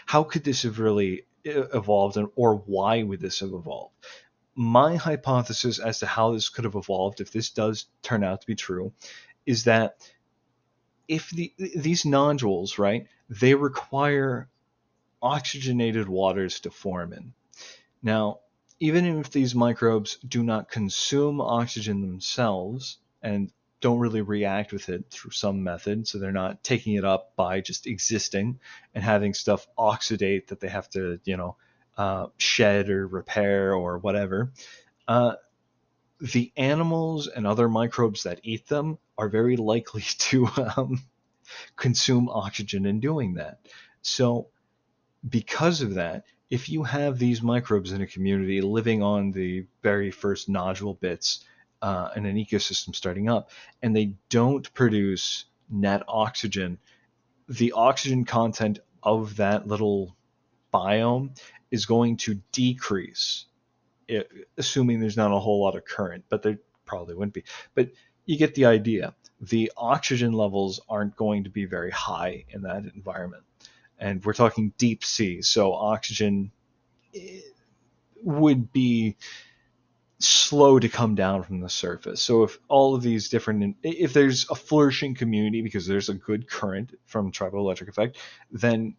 how could this have really evolved, or why would this have evolved? My hypothesis as to how this could have evolved, if this does turn out to be true, is that if these nodules, right, they require oxygenated waters to form in. Now, even if these microbes do not consume oxygen themselves and don't really react with it through some method, so they're not taking it up by just existing and having stuff oxidate that they have to, shed or repair or whatever, uh, the animals and other microbes that eat them are very likely to consume oxygen in doing that. So because of that, if you have these microbes in a community living on the very first nodule bits in an ecosystem starting up, and they don't produce net oxygen, the oxygen content of that little biome is going to decrease, assuming there's not a whole lot of current, but there probably wouldn't be. But you get the idea. The oxygen levels aren't going to be very high in that environment. And we're talking deep sea, so oxygen would be slow to come down from the surface. So if all of these different, if there's a flourishing community because there's a good current from triboelectric effect, then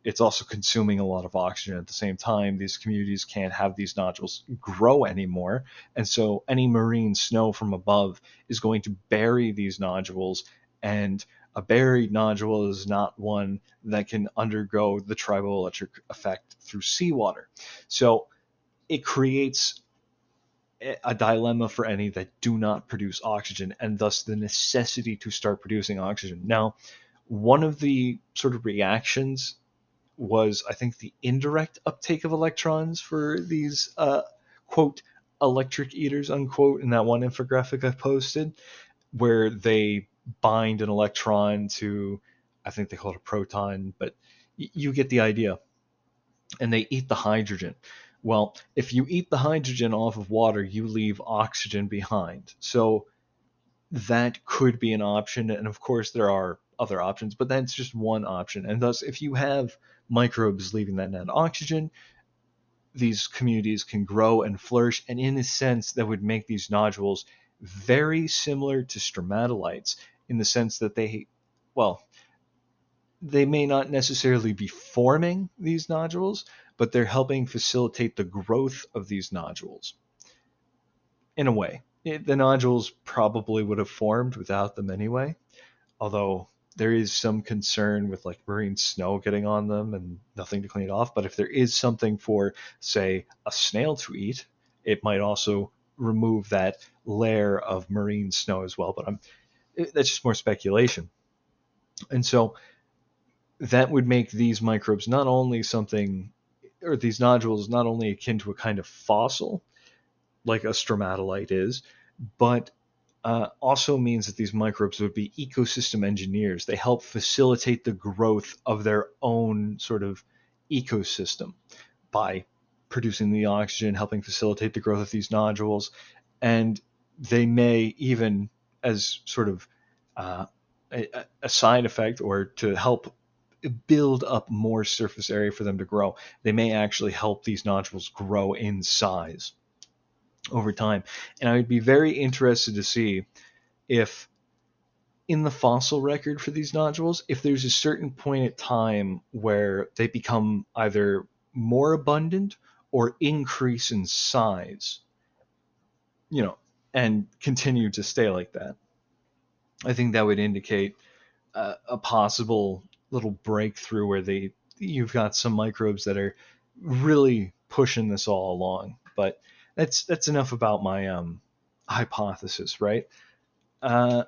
it's also consuming a lot of oxygen at the same time. These communities can't have these nodules grow anymore. And so any marine snow from above is going to bury these nodules, and a buried nodule is not one that can undergo the triboelectric effect through seawater. So it creates a dilemma for any that do not produce oxygen, and thus the necessity to start producing oxygen. Now, one of the sort of reactions was, I think, the indirect uptake of electrons for these, quote, electric eaters, unquote, in that one infographic I posted, where they bind an electron to, I think they call it a proton, but you get the idea. And they eat the hydrogen. Well, if you eat the hydrogen off of water, you leave oxygen behind. So that could be an option. And of course, there are other options, but that's just one option. And thus, if you have microbes leaving that net oxygen, these communities can grow and flourish. And in a sense, that would make these nodules very similar to stromatolites in the sense that they may not necessarily be forming these nodules, but they're helping facilitate the growth of these nodules. In a way, the nodules probably would have formed without them anyway, although there is some concern with like marine snow getting on them and nothing to clean it off. But if there is something for, say, a snail to eat, it might also remove that layer of marine snow as well. But that's just more speculation. And so that would make these microbes not only something, or these nodules not only akin to a kind of fossil, like a stromatolite is, but also means that these microbes would be ecosystem engineers. They help facilitate the growth of their own sort of ecosystem by producing the oxygen, helping facilitate the growth of these nodules. And they may even, as sort of a side effect, or to help build up more surface area for them to grow, they may actually help these nodules grow in size over time. And I would be very interested to see if in the fossil record for these nodules, if there's a certain point at time where they become either more abundant or increase in size, and continue to stay like that. I think that would indicate a possible little breakthrough where you've got some microbes that are really pushing this all along. But that's enough about my hypothesis, right? Now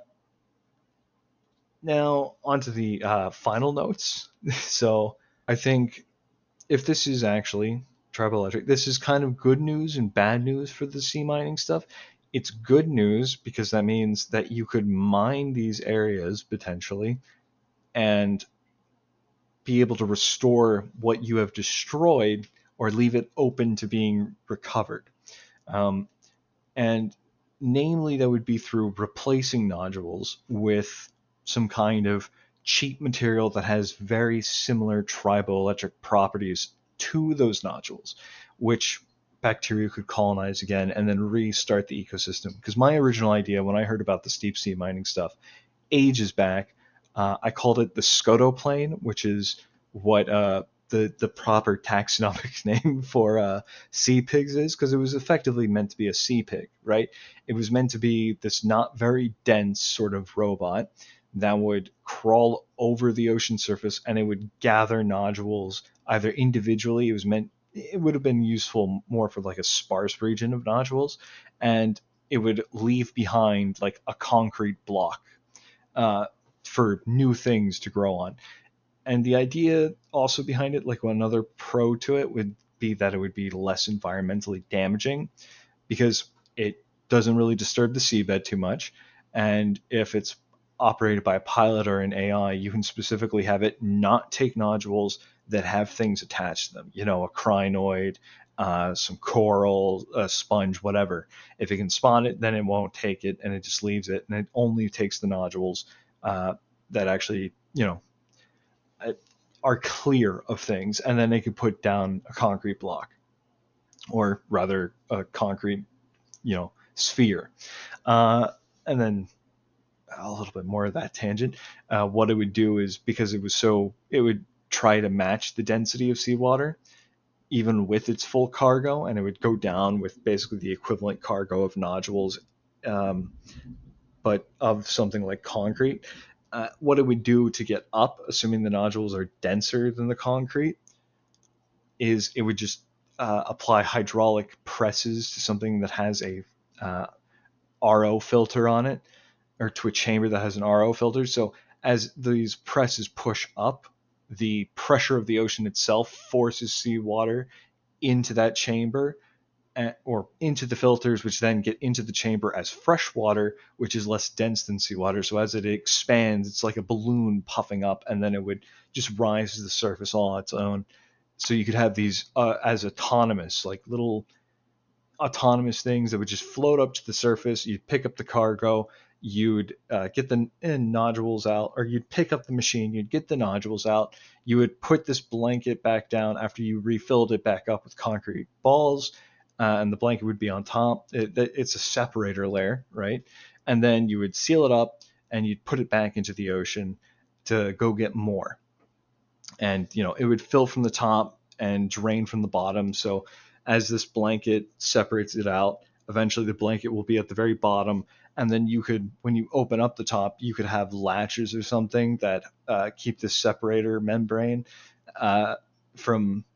onto the final notes. So I think if this is actually triboelectric, this is kind of good news and bad news for the sea mining stuff. It's good news because that means that you could mine these areas potentially and be able to restore what you have destroyed or leave it open to being recovered. And namely, that would be through replacing nodules with some kind of cheap material that has very similar triboelectric properties to those nodules, which bacteria could colonize again and then restart the ecosystem. Because my original idea when I heard about the deep sea mining stuff ages back I called it the scotoplane, which is what the proper taxonomic name for sea pigs is, because it was effectively meant to be a sea pig, right? It was meant to be this not very dense sort of robot that would crawl over the ocean surface, and it would gather nodules either individually. It would have been useful more for like a sparse region of nodules, and it would leave behind like a concrete block uh, for new things to grow on. And the idea also behind it, like another pro to it, would be that it would be less environmentally damaging because it doesn't really disturb the seabed too much. And if it's operated by a pilot or an AI, you can specifically have it not take nodules that have things attached to them, a crinoid, some coral, a sponge, whatever. If it can spot it, then it won't take it and it just leaves it. And it only takes the nodules that actually, are clear of things. And then they could put down a concrete block, or rather a concrete, sphere. And then a little bit more of that tangent. What it would do is, because it would try to match the density of seawater, even with its full cargo, and it would go down with basically the equivalent cargo of nodules, but of something like concrete. What it would do to get up, assuming the nodules are denser than the concrete, is it would just apply hydraulic presses to something that has a RO filter on it, or to a chamber that has an RO filter. So as these presses push up, the pressure of the ocean itself forces seawater into that chamber, or into the filters, which then get into the chamber as fresh water, which is less dense than seawater. So as it expands, it's like a balloon puffing up, and then it would just rise to the surface all on its own. So you could have these as autonomous, like little autonomous things that would just float up to the surface. You'd pick up the cargo, you'd get the nodules out, or you'd pick up the machine, you'd get the nodules out, you would put this blanket back down after you refilled it back up with concrete balls, and the blanket would be on top. It's a separator layer, right? And then you would seal it up, and you'd put it back into the ocean to go get more. And it would fill from the top and drain from the bottom. So as this blanket separates it out, eventually the blanket will be at the very bottom, and then you could, when you open up the top, you could have latches or something that keep this separator membrane from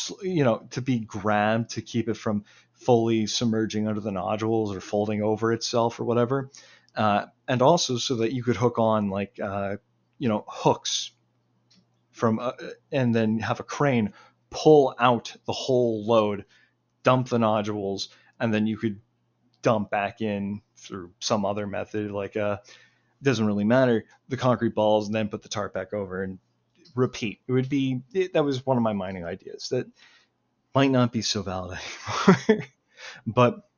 to be grabbed, to keep it from fully submerging under the nodules or folding over itself or whatever, and also so that you could hook on like hooks from and then have a crane pull out the whole load, dump the nodules, and then you could dump back in through some other method, like doesn't really matter, the concrete balls, and then put the tarp back over and repeat. That was one of my mining ideas that might not be so valid anymore. But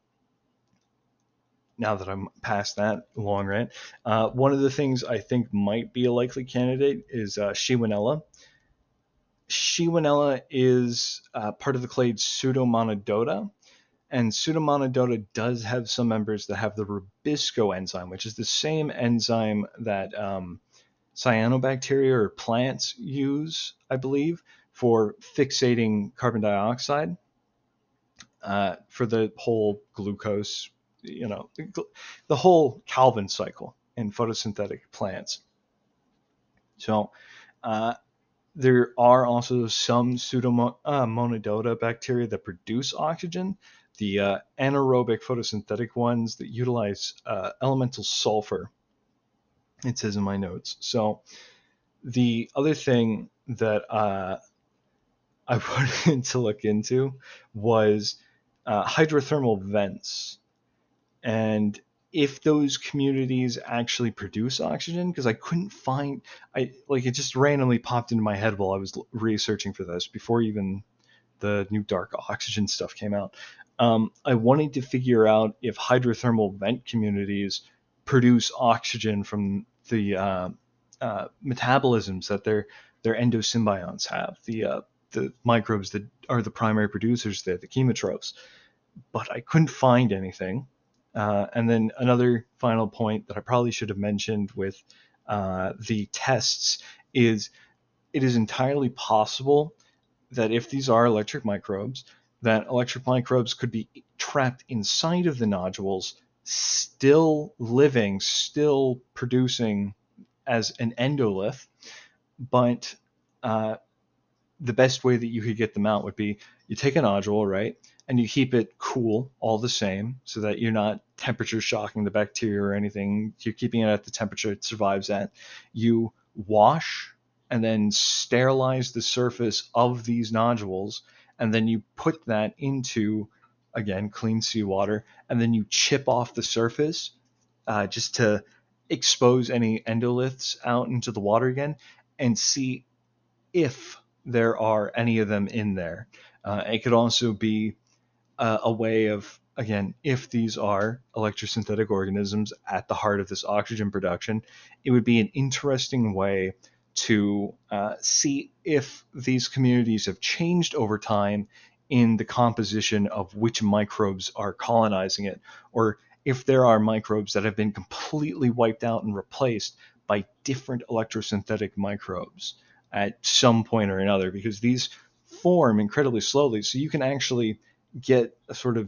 now that I'm past that long rant, one of the things I think might be a likely candidate is Shewanella. Shewanella is part of the clade Pseudomonodota, and Pseudomonodota does have some members that have the rubisco enzyme, which is the same enzyme that cyanobacteria or plants use, I believe, for fixating carbon dioxide for the whole glucose, the whole Calvin cycle in photosynthetic plants. So there are also some Pseudomonodota bacteria that produce oxygen, the anaerobic photosynthetic ones that utilize elemental sulfur, it says in my notes. So the other thing that I wanted to look into was hydrothermal vents, and if those communities actually produce oxygen, because I couldn't find, it just randomly popped into my head while I was researching for this before even the new dark oxygen stuff came out. I wanted to figure out if hydrothermal vent communities produce oxygen from the metabolisms that their endosymbionts have, the microbes that are the primary producers there, the chemotrophs. But I couldn't find anything. And then another final point that I probably should have mentioned with the tests is it is entirely possible that if these are electric microbes, that electric microbes could be trapped inside of the nodules, still living, still producing as an endolith, but the best way that you could get them out would be you take a nodule, right, and you keep it cool all the same so that you're not temperature shocking the bacteria or anything. You're keeping it at the temperature it survives at. You wash and then sterilize the surface of these nodules, and then you put that into, again, clean seawater, and then you chip off the surface just to expose any endoliths out into the water again and see if there are any of them in there. It could also be a way of, again, if these are electrosynthetic organisms at the heart of this oxygen production, it would be an interesting way to see if these communities have changed over time in the composition of which microbes are colonizing it, or if there are microbes that have been completely wiped out and replaced by different electrosynthetic microbes at some point or another, because these form incredibly slowly. So you can actually get a sort of,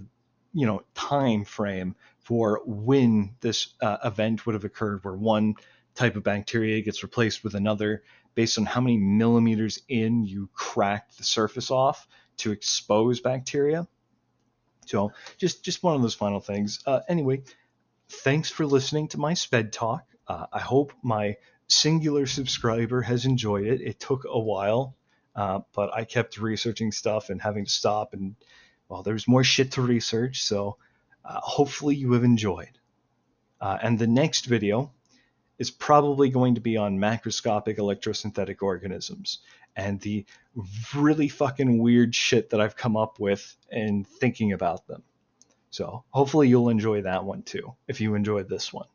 time frame for when this event would have occurred, where one type of bacteria gets replaced with another based on how many millimeters in you cracked the surface off to expose bacteria. So just one of those final things. Anyway, thanks for listening to my sped talk. I hope my singular subscriber has enjoyed it. It took a while, but I kept researching stuff and having to stop, and well, there's more shit to research, so hopefully you have enjoyed. And the next video is probably going to be on macroscopic electrosynthetic organisms and the really fucking weird shit that I've come up with in thinking about them. So hopefully you'll enjoy that one too, if you enjoyed this one.